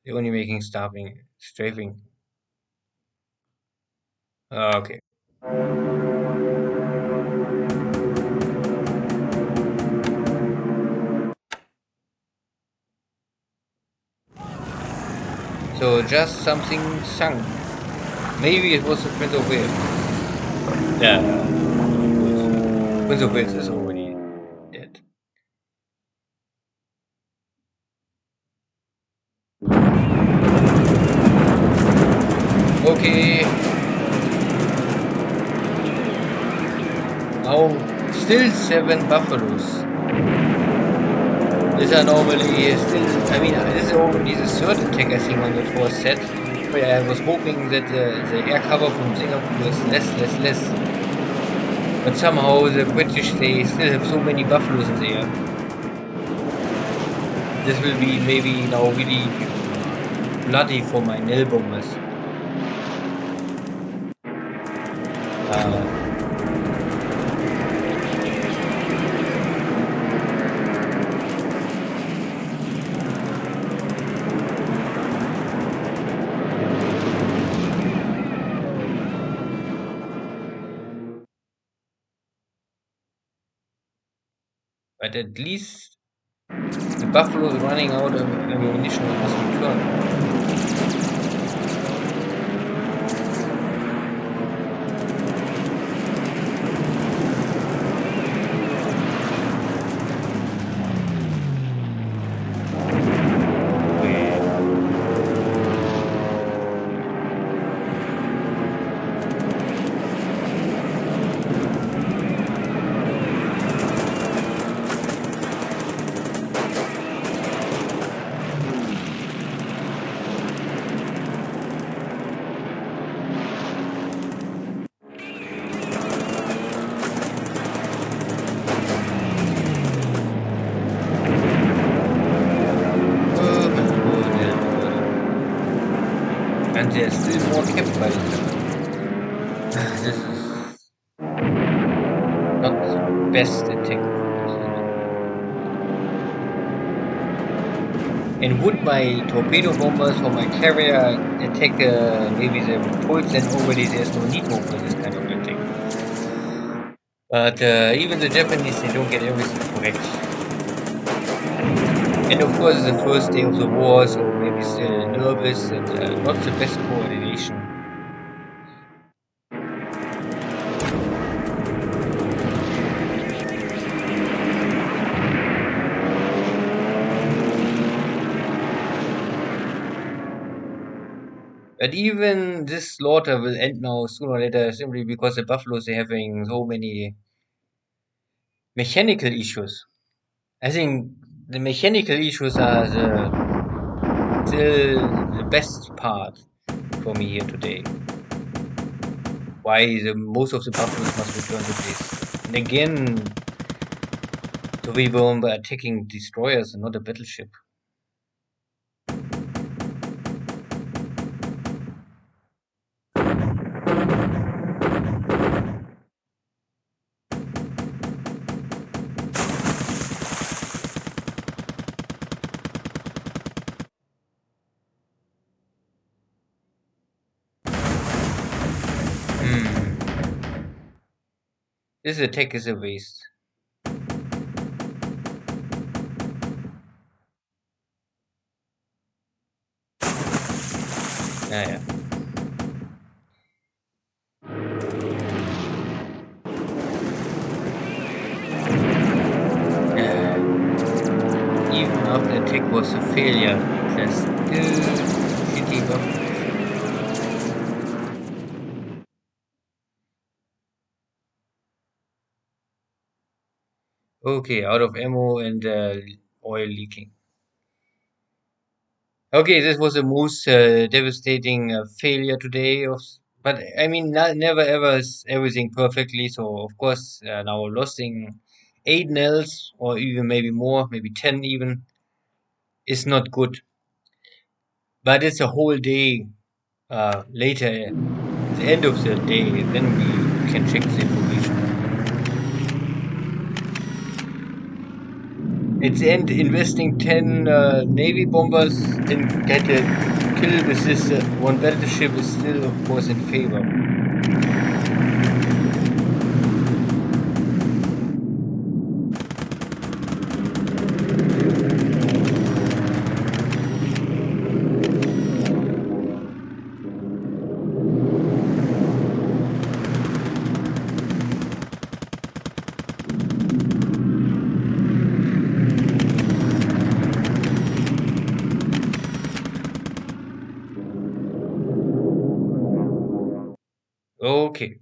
They're only making strafing. Okay. So just something sunk. Maybe it was the Prince of Wales. Yeah, Prince of Wales is already dead. Okay. Now, still 7 buffaloes. These are normally still, I mean, this is already the third attack, I think, on the fourth set. But I was hoping that the air cover from Singapore is less. But somehow the British, they still have so many buffaloes in the air. This will be maybe now really bloody for my nail bombers. But at least the buffalo is running out of ammunition and must return. And there's still more kept by the time. This is not the best attack. And would my torpedo bombers or my carrier attack maybe the repulsed, then already there's no need more for this kind of attack. But even the Japanese, they don't get everything correct. And of course, it's the first day of the war, so maybe still nervous and not the best coordination. But even this slaughter will end now sooner or later simply because the buffaloes are having so many mechanical issues. I think the mechanical issues are still the best part for me here today. Why most of the buffaloes must return to base. And again, to be bomber attacking destroyers and not a battleship. This attack is a waste. Naja. after attack was a failure. There's still shitty buffaloes. Okay, out of ammo and oil leaking. Okay, this was the most devastating failure today. But I mean, never ever is everything perfectly. So of course, now losing 8 nils or even maybe more, maybe 10 even, is not good. But it's a whole day later, the end of the day, then we can check the information. At the end, investing 10 Navy bombers and get a kill with this one battleship is still, of course, in favor. Okay,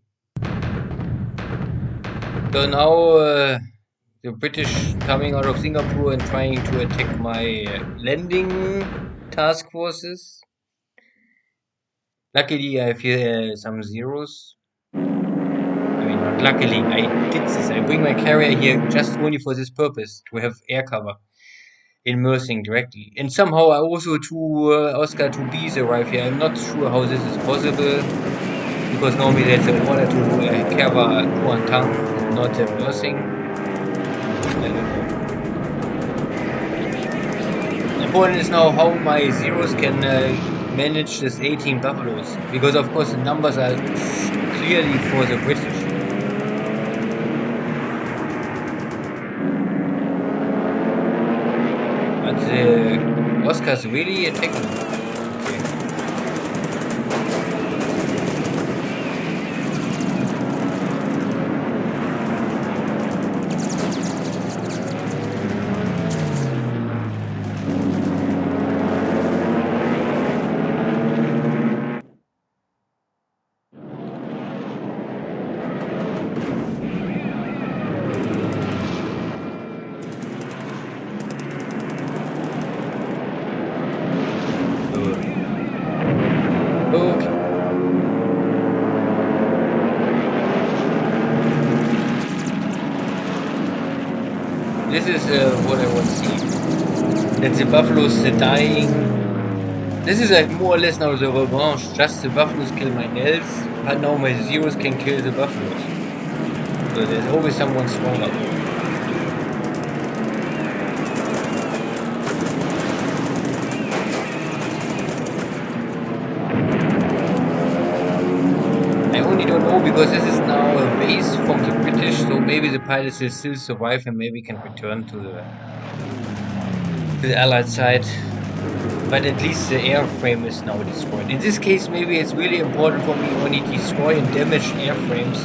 so now the British coming out of Singapore and trying to attack my landing task forces. Luckily, I feel some zeros. I mean, not luckily, I did this. I bring my carrier here just only for this purpose, to have air cover in Mersing directly. And somehow I also two Oscar 2Bs arrive here. I'm not sure how this is possible, because normally there's an order to cover Kuantang and not Mersing. I don't know. Important is now how my zeros can manage this 18 buffaloes, because of course the numbers are clearly for the British. But the Oscar's really attacking me. Okay. Okay. This is what I want to see. That the buffaloes are dying. This is like more or less now the revanche. Just the buffaloes kill my Nels, but now my zeros can kill the buffaloes. So there's always someone stronger. I only don't know because this is now a base from the British, so maybe the pilots will still survive and maybe can return to the Allied side. But at least the airframe is now destroyed. In this case, maybe it's really important for me only destroy and damage airframes,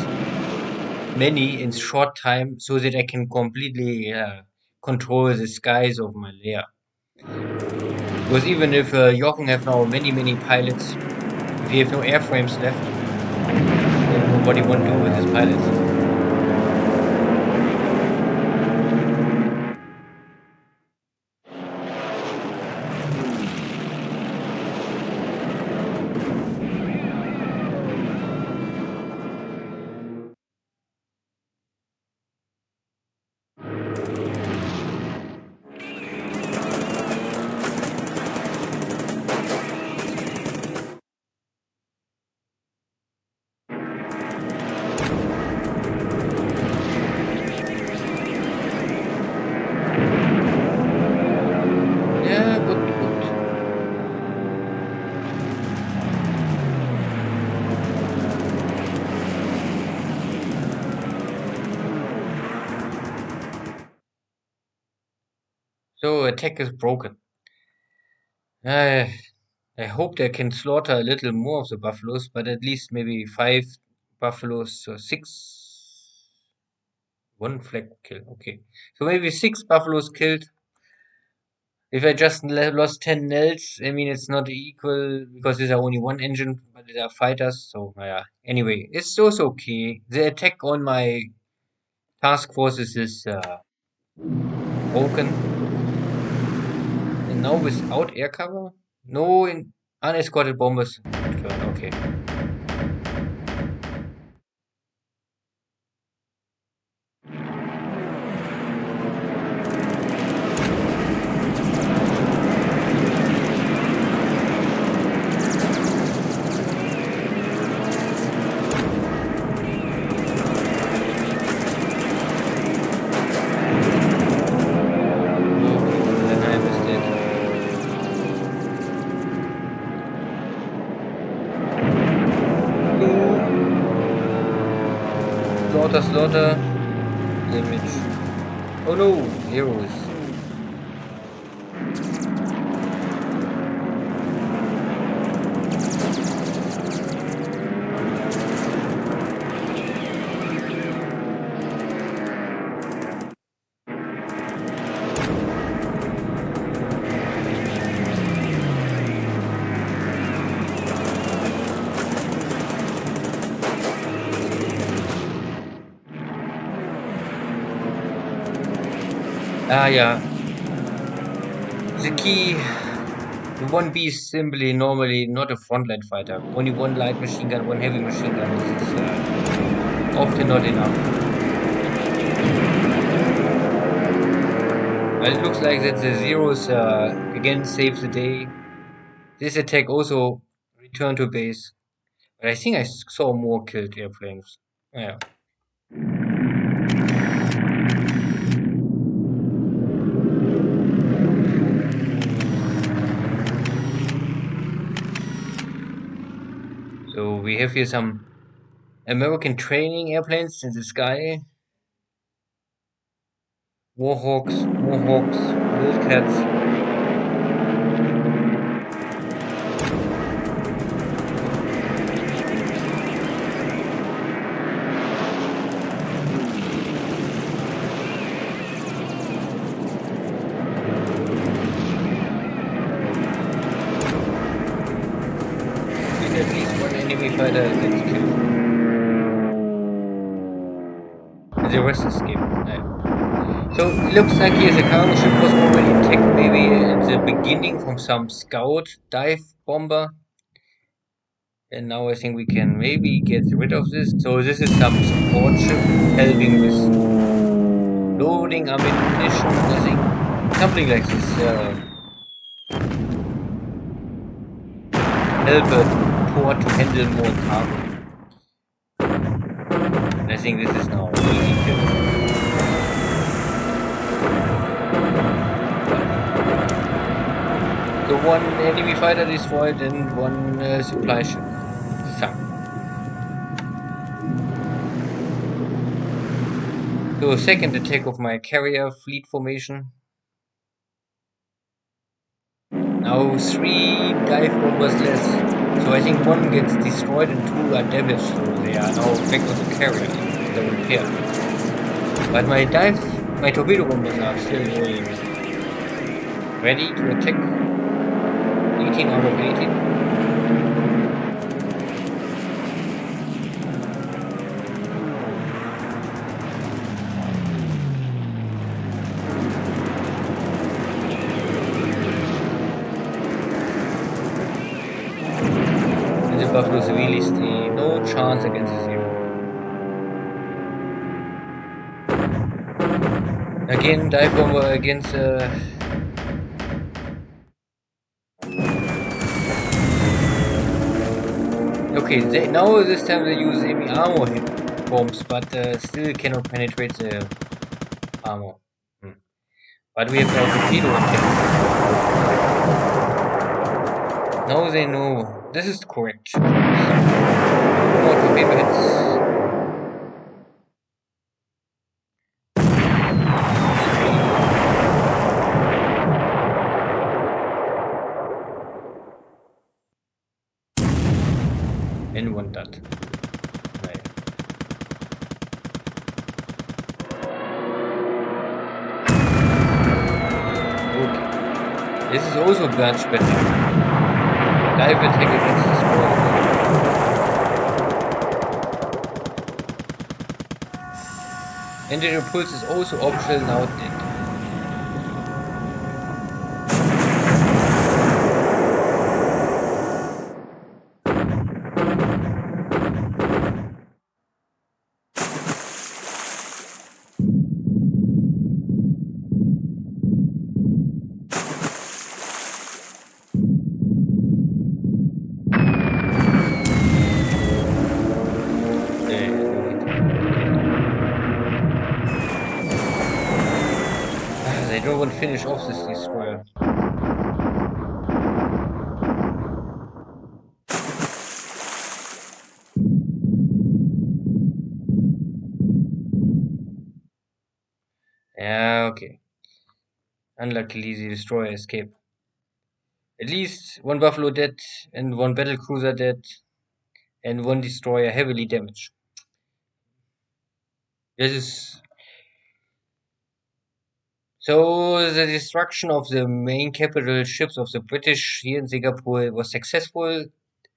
many in short time, so that I can completely control the skies of Malaya. Because even if Jochen have now many pilots, if he have no airframes left, then what do you want to do with his pilots? Yeah, good. So attack is broken. Uh, I hope they can slaughter a little more of the buffaloes, but at least maybe 5 buffaloes or six. One flag kill. Okay. So maybe 6 buffaloes killed. If I just lost 10 nels, I mean, it's not equal because there's only one engine, but there are fighters, so yeah. Anyway, it's also okay. The attack on my task forces is broken. And now without air cover? No unescorted bombers return, okay. Okay, then I missed it. Boom! Slaughter, slaughter. Damage. Oh no! Heroes. Ah, yeah. The key. The 1B is simply normally not a frontline fighter. Only one light machine gun, one heavy machine gun is often not enough. But it looks like that the Zeros again save the day. This attack also returned to base. But I think I saw more killed airplanes. Yeah. So we have here some American training airplanes in the sky. Warhawks, Mohawks, Wildcats. With at least one enemy fighter gets killed. And the rest escape. So it looks like here the cargo ship was already attacked maybe at the beginning from some scout dive bomber. And now I think we can maybe get rid of this. So this is some support ship helping with loading ammunition, I think. Something like this. Help a port to handle more cargo. And I think this is now easy kill. So one enemy fighter destroyed and one supply ship sunk. So second attack of my carrier fleet formation. Now 3 dive bombers less. So I think one gets destroyed and 2 are damaged. So they are now back on the carrier in the repair. But my torpedo bombers are still going ready to attack. 18 out of 18. And the Buffaloes really stay no chance against the Zero. Again, dive bomber against okay, now this time they use enemy armor hit bombs, but still cannot penetrate the armor. But we have our torpedo attack. Now they know this is correct. More torpedo hits. And one dot. Okay. This is also much better. Live attack against destroyer. And the repulse is also optional now dead. They don't want to finish off this destroyer. Yeah, okay. Unluckily, the destroyer escaped. At least one Buffalo dead, and one battlecruiser dead, and one destroyer heavily damaged. This is so the destruction of the main capital ships of the British here in Singapore was successful.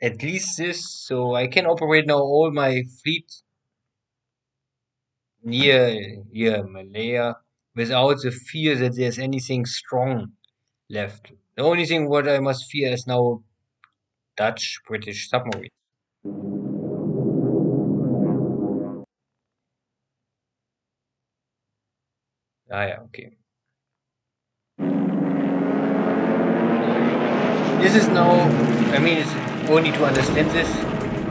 At least this, so I can operate now all my fleet near Malaya without the fear that there's anything strong left. The only thing what I must fear is now Dutch British submarine. Ah yeah, okay. This is now, I mean, it's only to understand this.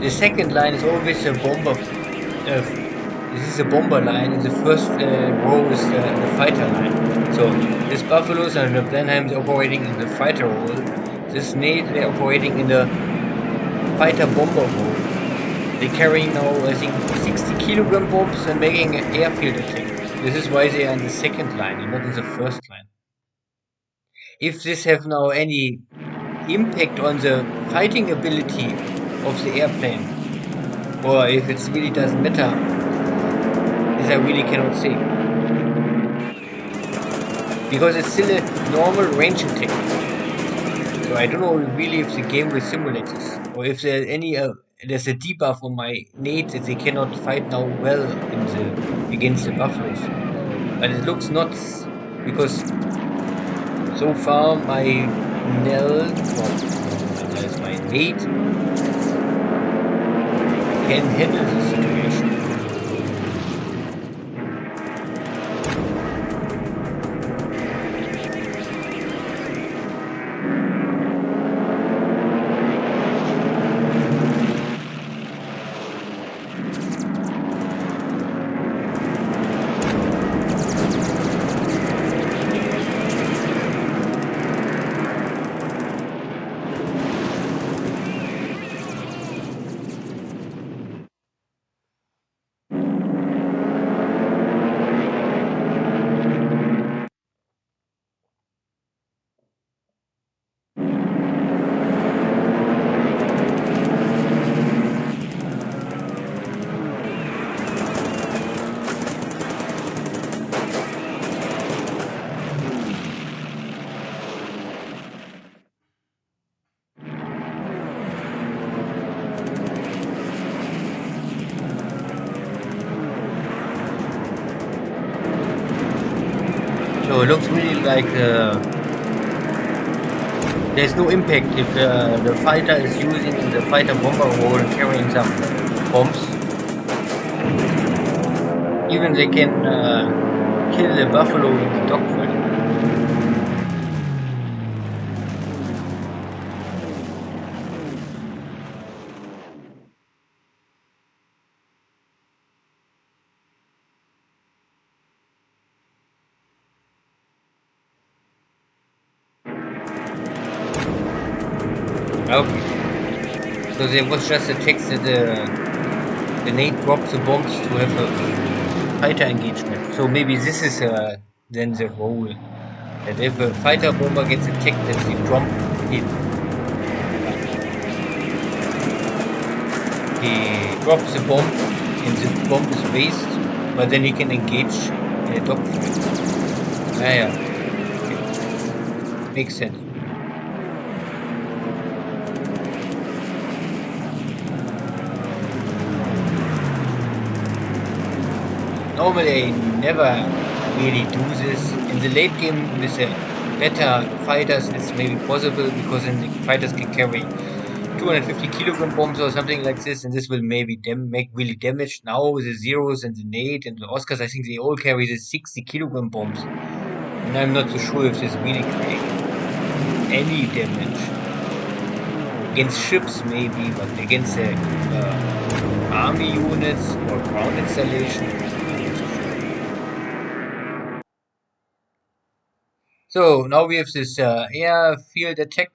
The second line is always a bomber. This is a bomber line, and the first row is the fighter line. So this Buffaloes and the Blenheims operating in the fighter role. This Nate they're operating in the fighter bomber role. They're carrying now, I think, 60 kilogram bombs and making an airfield attack. This is why they are in the second line and not in the first line. If this have now any impact on the fighting ability of the airplane, or if it really doesn't matter, this I really cannot say. Because it's still a normal range attack. So I don't know really if the game will simulate this, or if there's any there's a debuff on my Nate that they cannot fight now well against the Buffaloes. But it looks not, because so far my my Nate can handle the situation. So it looks really like there's no impact if the fighter is using the fighter bomber role and carrying some bombs. Even they can kill the buffalo in the dogfight. Okay. So there was just a text that the Nate dropped the bombs to have a fighter engagement. So maybe this is then the role. That if a fighter bomber gets attacked, that they jump in. He drops the bomb and the bomb is waste, but then he can engage in a dogfight. Ah, yeah. Okay. Makes sense. Normally, I never really do this. In the late game, with the better fighters, it's maybe possible because then the fighters can carry 250 kilogram bombs or something like this, and this will maybe make really damage. Now with the Zeros and the Nate and the Oscars, I think they all carry the 60 kilogram bombs, and I'm not so sure if this really creates any damage against ships, maybe, but against the army units or ground installation, I'm not so sure. So now we have this airfield attack.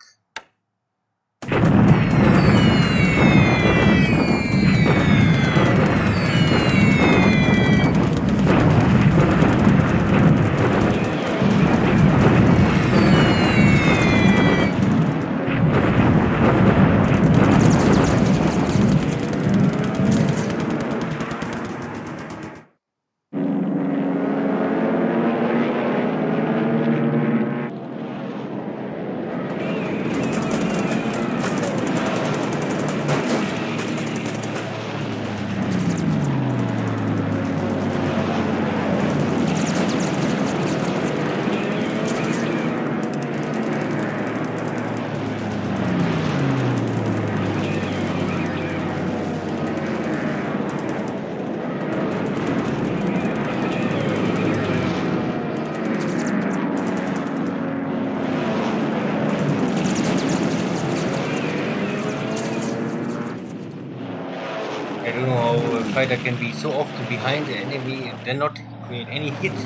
I don't know how a fighter can be so often behind the enemy and then not create any hit.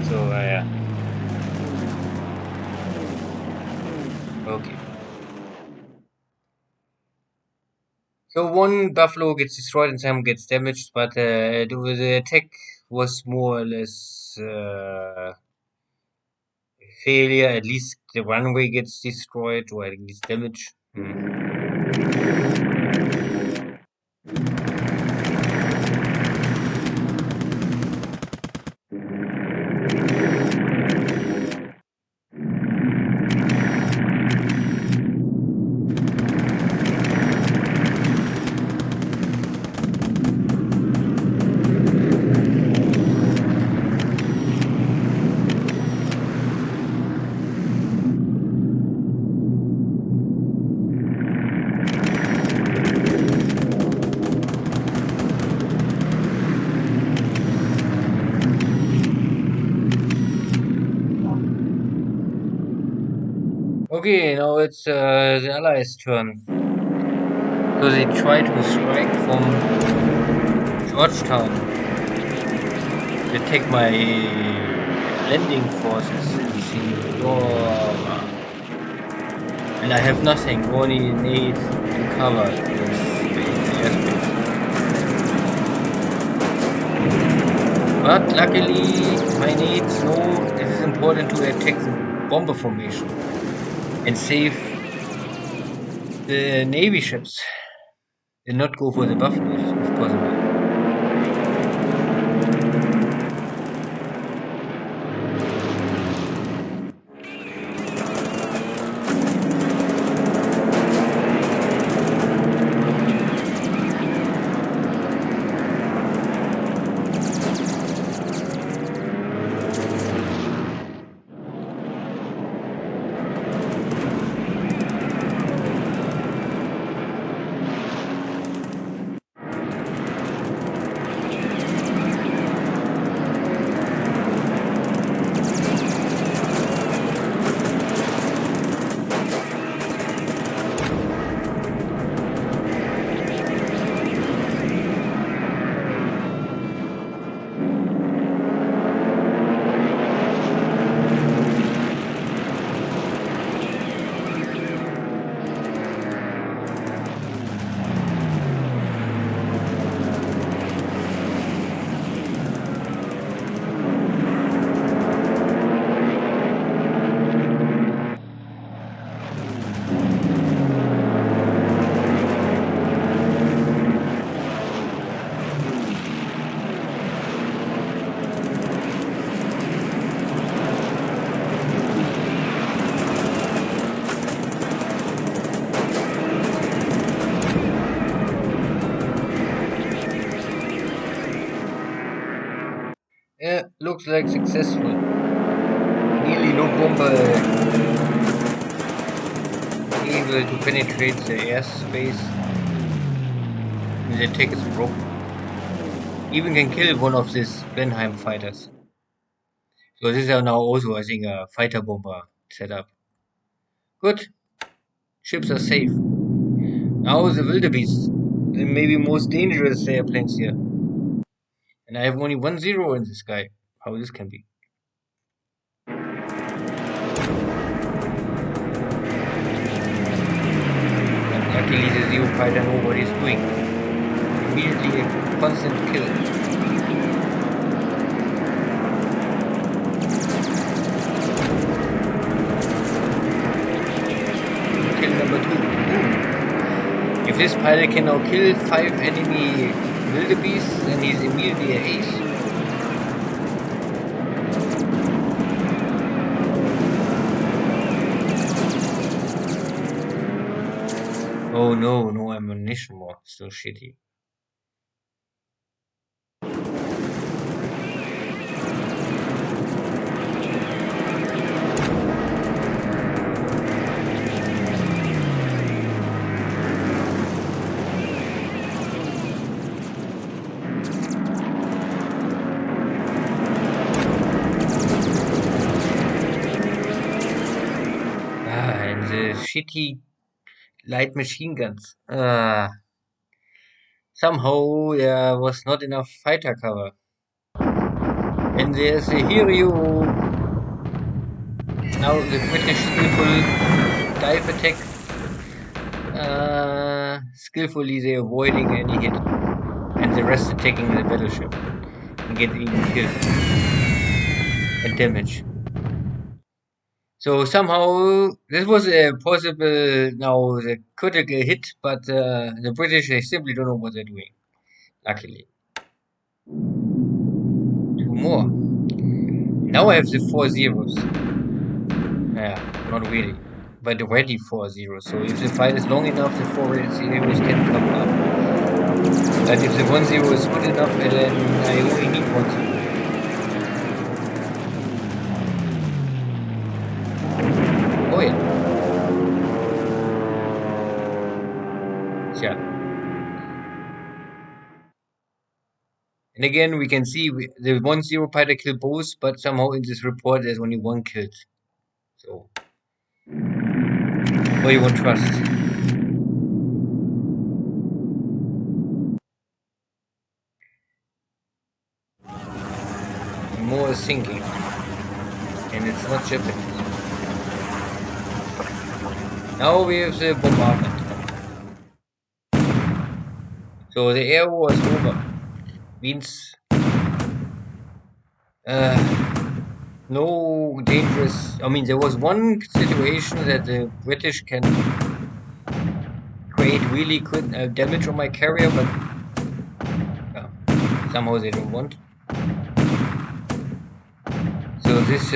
So yeah. Okay. So one buffalo gets destroyed and some gets damaged, but the attack was more or less failure. At least the runway gets destroyed or at least damaged. Okay, now it's the Allies' turn. So they try to strike from Georgetown. They take my landing forces in the and I have nothing, only need to cover this airspace. But luckily, my needs know it is important to attack the bomber formation and save the Navy ships and not go for the Buffaloes if possible. Yeah, looks like successful. Nearly no bomber able to penetrate the airspace. And the attack is broken. Even can kill one of these Blenheim fighters. So this is now also, I think, a fighter bomber setup. Good. Ships are safe. Now the wildebeest. The maybe most dangerous airplanes here. And I have only 1-0 in the sky. How this can be. And luckily the Zero fighter knows what he's doing. Immediately a constant kill. Kill number 2. Boom. If this pilot can now kill 5 enemy wildebeests, then he's immediately an ace. Oh no, no ammunition more. So shitty. And the shitty light machine guns. Somehow there was not enough fighter cover. And there's a hero. Now the British skillful dive attack. Skillfully they avoiding any hit. And the rest attacking the battleship. And get even killed. And damage. So somehow this was a possible now the critical hit, but the British they simply don't know what they're doing. Luckily. 2 more. Now I have the 4 zeros. Yeah, not really. But already 4 zeros. So if the fight is long enough, the 4 zeros can come up. But if the 1-0 is good enough, then I only need 1-0. Oh yeah. Yeah. And again, we can see the 1-0 fighter killed both, but somehow in this report there's only 1 killed. So, what do you want trust? And more is sinking. And it's not Japanese. Now we have the bombardment. So the air war is over. Means no dangerous. I mean, there was one situation that the British can create really good damage on my carrier, but somehow they don't want. So this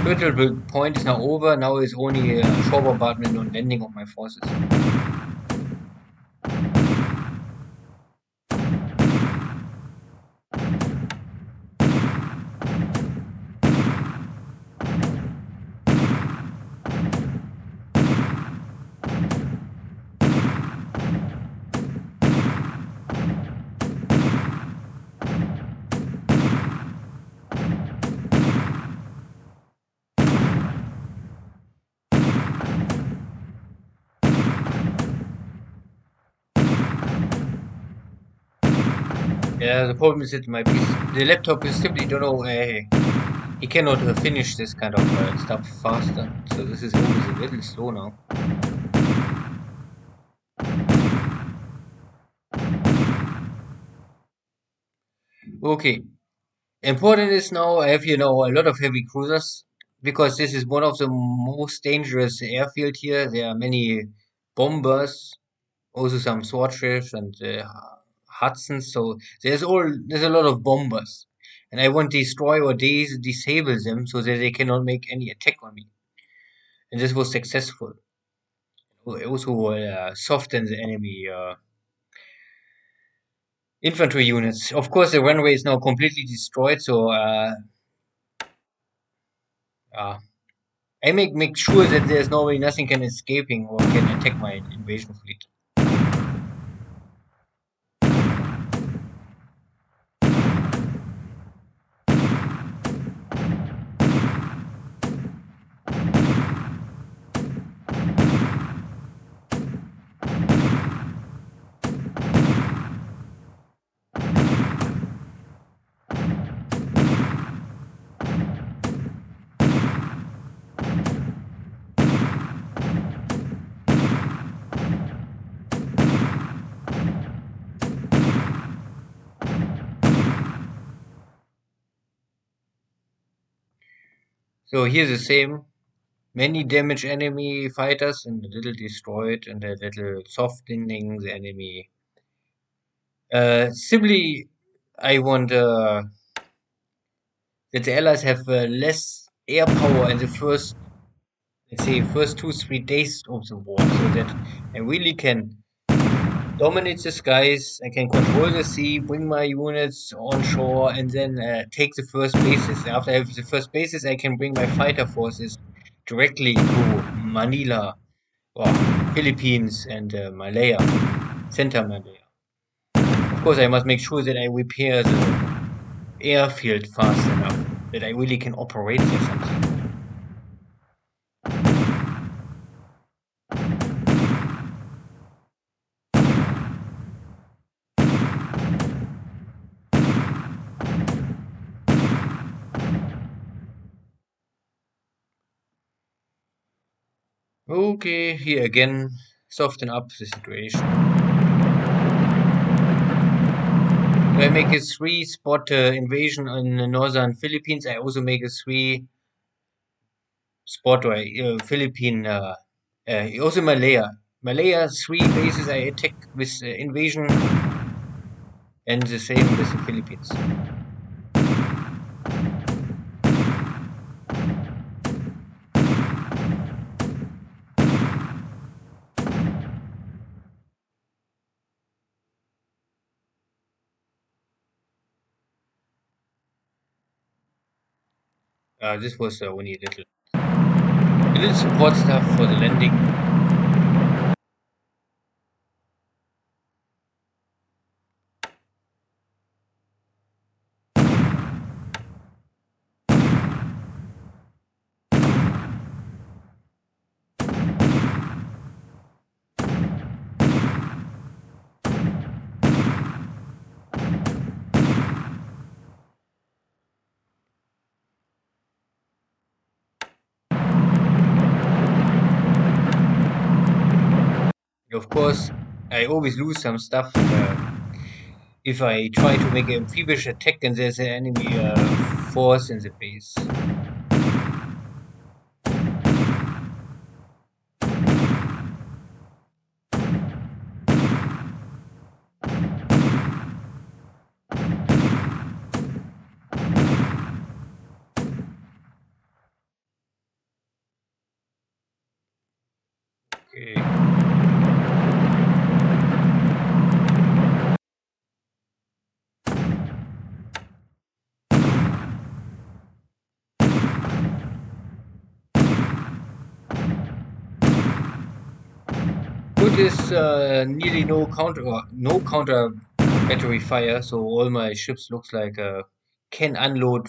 critical point is now over. Now it's only a shore bombardment on landing of my forces. Yeah, the problem is that the laptop is simply don't know. He cannot finish this kind of stuff faster. So this is always a little slow now. Okay. Important is now I have a lot of heavy cruisers because this is one of the most dangerous airfield here. There are many bombers, also some sword ships and Hudsons. So there's a lot of bombers, and I want to destroy or disable them so that they cannot make any attack on me. And this was successful. It also soften the enemy infantry units. Of course, the runway is now completely destroyed, so uh, I make sure that there's no way nothing can escaping or can attack my invasion fleet. So here's the same. Many damaged enemy fighters and a little destroyed and a little softening the enemy. Simply, I want that the Allies have less air power in the first, let's say, first 2 3 days of the war, so that I really can dominate the skies. I can control the sea, bring my units on shore, and then take the first bases. After I have the first bases, I can bring my fighter forces directly to Manila or Philippines and Malaya, center Malaya. Of course, I must make sure that I repair the airfield fast enough that I really can operate there something. Okay, here again, soften up the situation. I make a 3 spot invasion in the northern Philippines. I also make a 3 spot Philippine, also Malaya. Malaya, 3 bases I attack with invasion, and the same with the Philippines. This was only a little support stuff for the landing. Of course, I always lose some stuff if I try to make an amphibious attack and there's an enemy force in the base. Okay. Good is nearly no counter battery fire, so all my ships looks like can unload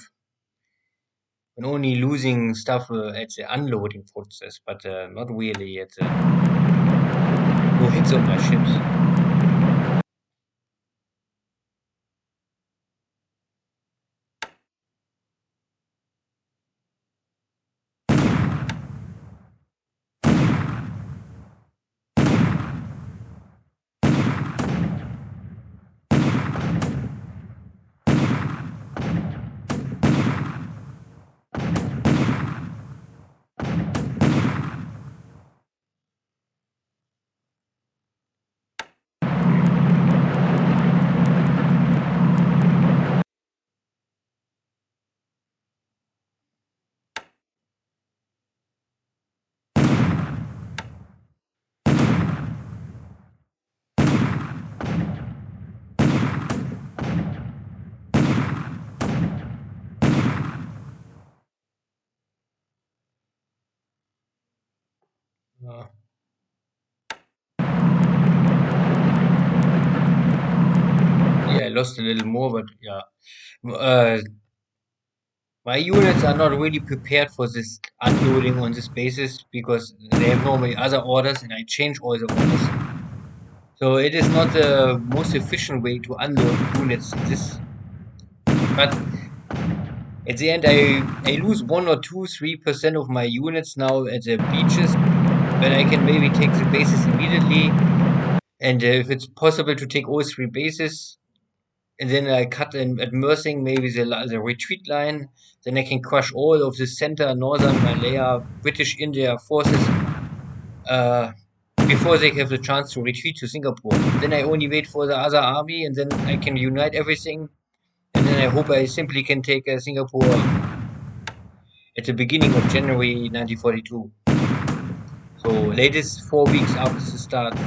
and only losing stuff at the unloading process, but not really at the no hits on my ships. Uh, yeah, I lost a little more, but yeah. My units are not really prepared for this unloading on this basis because they have normally other orders and I change all the orders. So it is not the most efficient way to unload units in this. But at the end, I lose 1 or 2, 3% of my units now at the beaches, but I can maybe take the bases immediately. And if it's possible to take all 3 bases, and then I cut in at Mersing maybe the retreat line, then I can crush all of the center northern Malaya British India forces uh, before they have the chance to retreat to Singapore. Then I only wait for the other army, and then I can unite everything. And then I hope I simply can take Singapore at the beginning of January 1942. So latest 4 weeks after the start.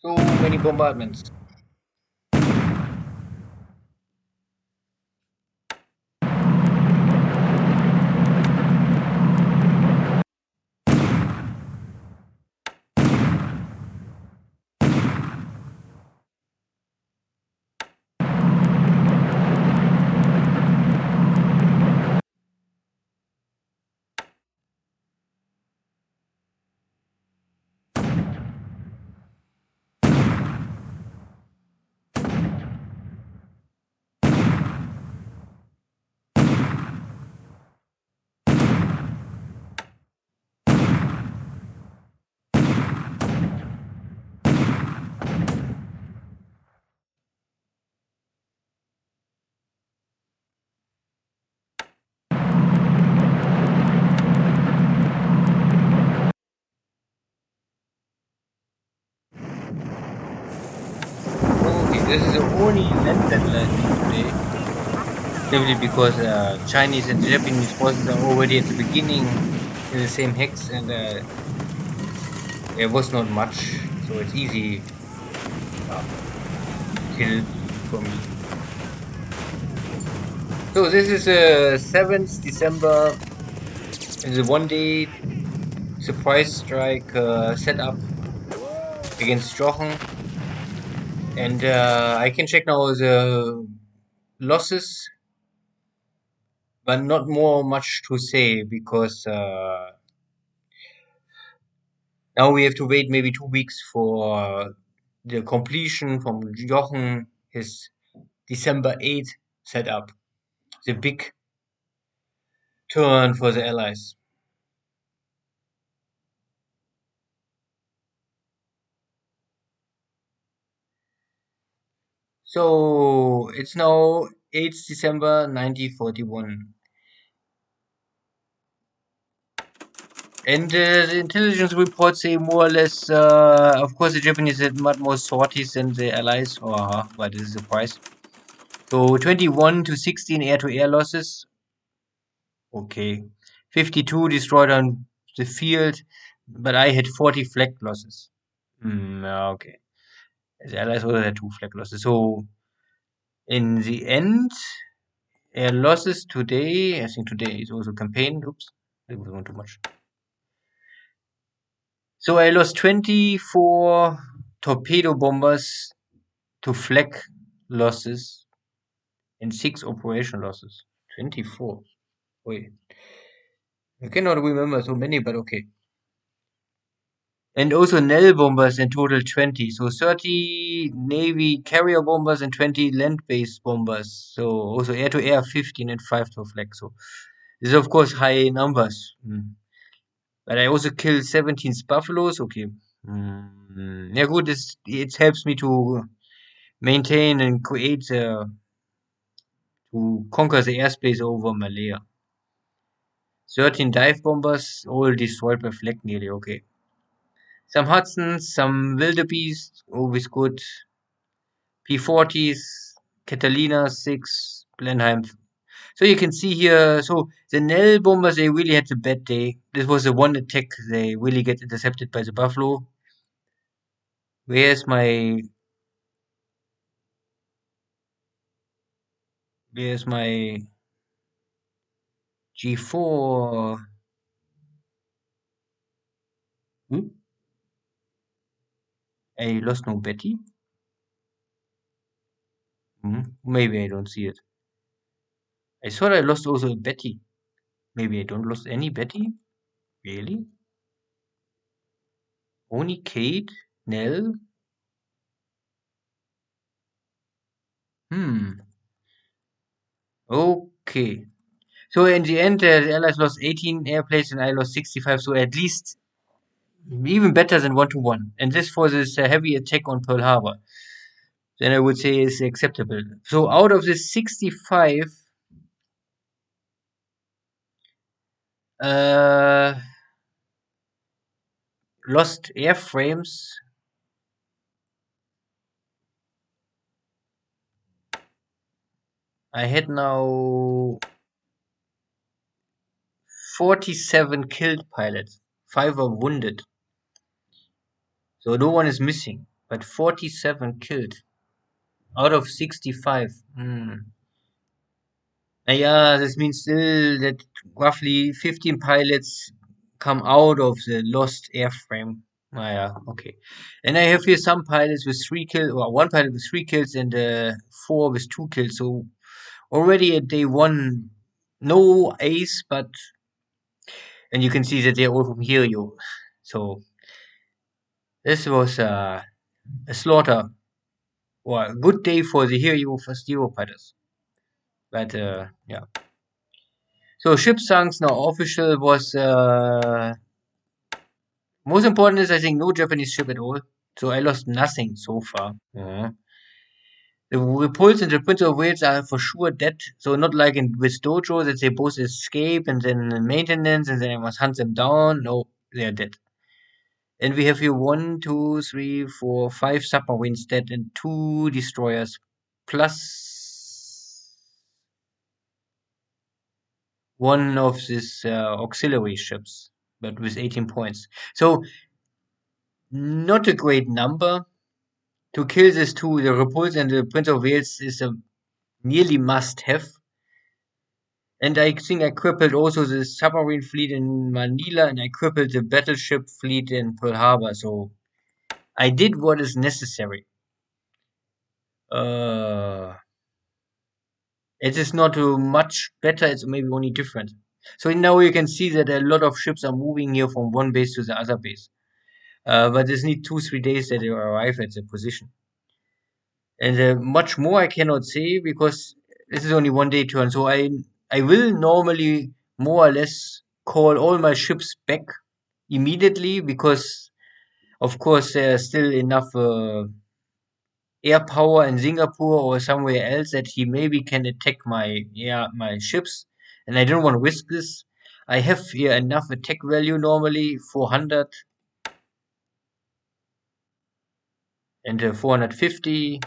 So many bombardments. Okay, this is the only land battle I think today. Simply because Chinese and Japanese forces are already at the beginning in the same hex, and there was not much, so it's easy kill for me. So this is 7th December, the 1 day surprise strike set up against Jochen, and I can check now the losses, but not more much to say because now we have to wait maybe 2 weeks for the completion from Jochen, his December 8th setup, the big turn for the Allies. So it's now 8th December 1941. And the intelligence reports say more or less, of course, the Japanese had much more sorties than the Allies, but this is a surprise. So 21 to 16 air-to-air losses. Okay. 52 destroyed on the field, but I had 40 flag losses. Yeah, okay. The Allies also had 2 flag losses. So in the end, air losses today, I think today is also campaign. Oops, that was one too much. So I lost 24 torpedo bombers to flag losses and 6 operation losses. 24. Wait, I cannot remember so many, but okay. And also Nell bombers in total 20. So 30 Navy carrier bombers and 20 land-based bombers. So also air-to-air 15 and 5 to flag. So this is of course high numbers. But I also killed 17 buffaloes. Okay. Yeah, good. It helps me to maintain and create to conquer the airspace over Malaya. 13 dive bombers, all destroyed by flag nearly. Okay. Some Hudsons, some wildebeest, always good. P-40s, Catalina 6, Blenheim. So you can see here, so the Nell bombers, they really had a bad day. This was the one attack they really get intercepted by the Buffalo. Where's my where's my G4? Hmm? I lost no Betty? Maybe I don't see it. I thought I lost also a Betty. Maybe I don't lost any Betty? Really? Only Kate? Nell? Hmm. Okay. So in the end, the Allies lost 18 airplanes and I lost 65. So at least even better than 1-1. And this for this heavy attack on Pearl Harbor. Then I would say is acceptable. So out of the 65, uh, lost airframes. I had now 47 killed pilots. 5 are wounded. So no one is missing. But 47 killed out of 65. Yeah, this means still that roughly 15 pilots come out of the lost airframe. Yeah, okay. And I have here some pilots with 3 kills, or one pilot with 3 kills and 4 with 2 kills. So already at day one, no ace, but and you can see that they're all from Hero. So this was a slaughter or a good day for the Hero first Hero pilots. But yeah. So ship sunks now official was most important is I think no Japanese ship at all. So I lost nothing so far. The repulsed and the Prince of Wales are for sure dead. So not like in with Dojo that they both escape and then maintenance and then I must hunt them down. No, they are dead. And we have here 5 submarines dead and 2 destroyers plus one of these auxiliary ships, but with 18 points. So not a great number. To kill these two, the Repulse and the Prince of Wales is a nearly must-have. And I think I crippled also the submarine fleet in Manila and I crippled the battleship fleet in Pearl Harbor. So I did what is necessary. Uh, it is not much better, it's maybe only different. So now you can see that a lot of ships are moving here from one base to the other base. But this need 2-3 days that they arrive at the position. And much more I cannot say because this is only one day turn. So I will normally more or less call all my ships back immediately because of course there's still enough air power in Singapore or somewhere else that he maybe can attack my ships, and I don't want to risk this. I have here enough attack value normally 400 and 450.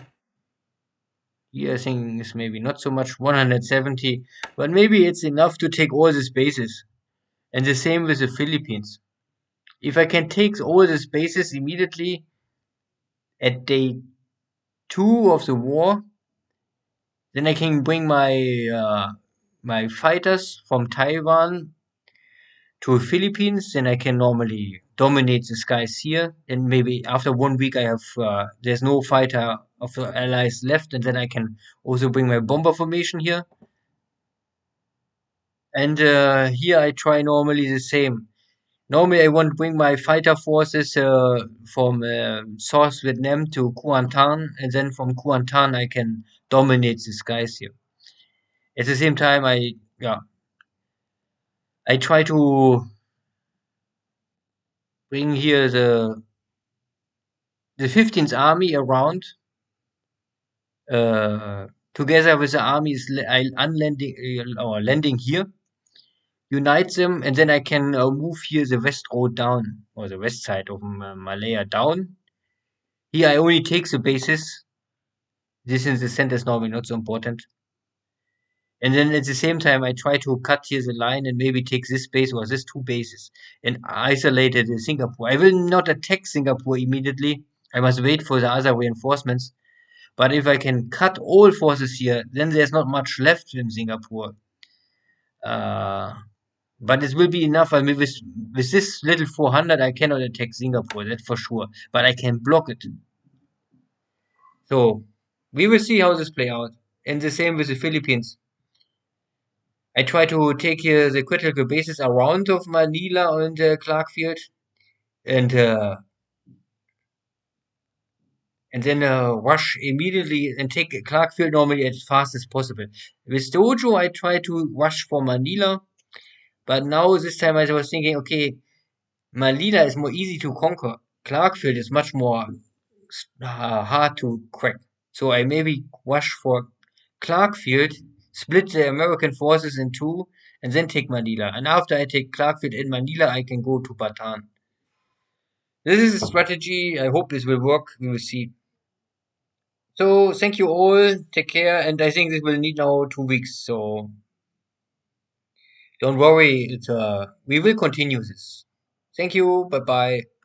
Here I think is maybe not so much 170, but maybe it's enough to take all these bases. And the same with the Philippines. If I can take all these bases immediately at day 2 of the war, then I can bring my fighters from Taiwan to the Philippines. Then I can normally dominate the skies here. And maybe after 1 week, I have there's no fighter of the allies left, and then I can also bring my bomber formation here. And here I try normally the same. Normally, I want to bring my fighter forces from South Vietnam to Kuantan, and then from Kuantan I can dominate the skies here. At the same time, I try to bring here the 15th Army around together with the armies unlanding or landing here, unite them, and then I can move here the west road down or the west side of Malaya down. Here I only take the bases. This in the center is normally not so important. And then at the same time, I try to cut here the line and maybe take this base or this two bases and isolate it in Singapore. I will not attack Singapore immediately. I must wait for the other reinforcements. But if I can cut all forces here, then there's not much left in Singapore. Uh, but it will be enough. I mean, with this little 400, I cannot attack Singapore, that's for sure. But I can block it. So we will see how this play out. And the same with the Philippines. I try to take the critical bases around of Manila and Clarkfield, and uh, and then rush immediately and take Clarkfield normally as fast as possible. With Dojo, I try to rush for Manila, but now this time I was thinking, okay, Manila is more easy to conquer. Clarkfield is much more hard to crack. So I maybe rush for Clarkfield, split the American forces in two, and then take Manila. And after I take Clarkfield and Manila, I can go to Bataan. This is a strategy. I hope this will work. We will see. So thank you all. Take care. And I think this will need now 2 weeks. So don't worry. We will continue this. Thank you. Bye bye.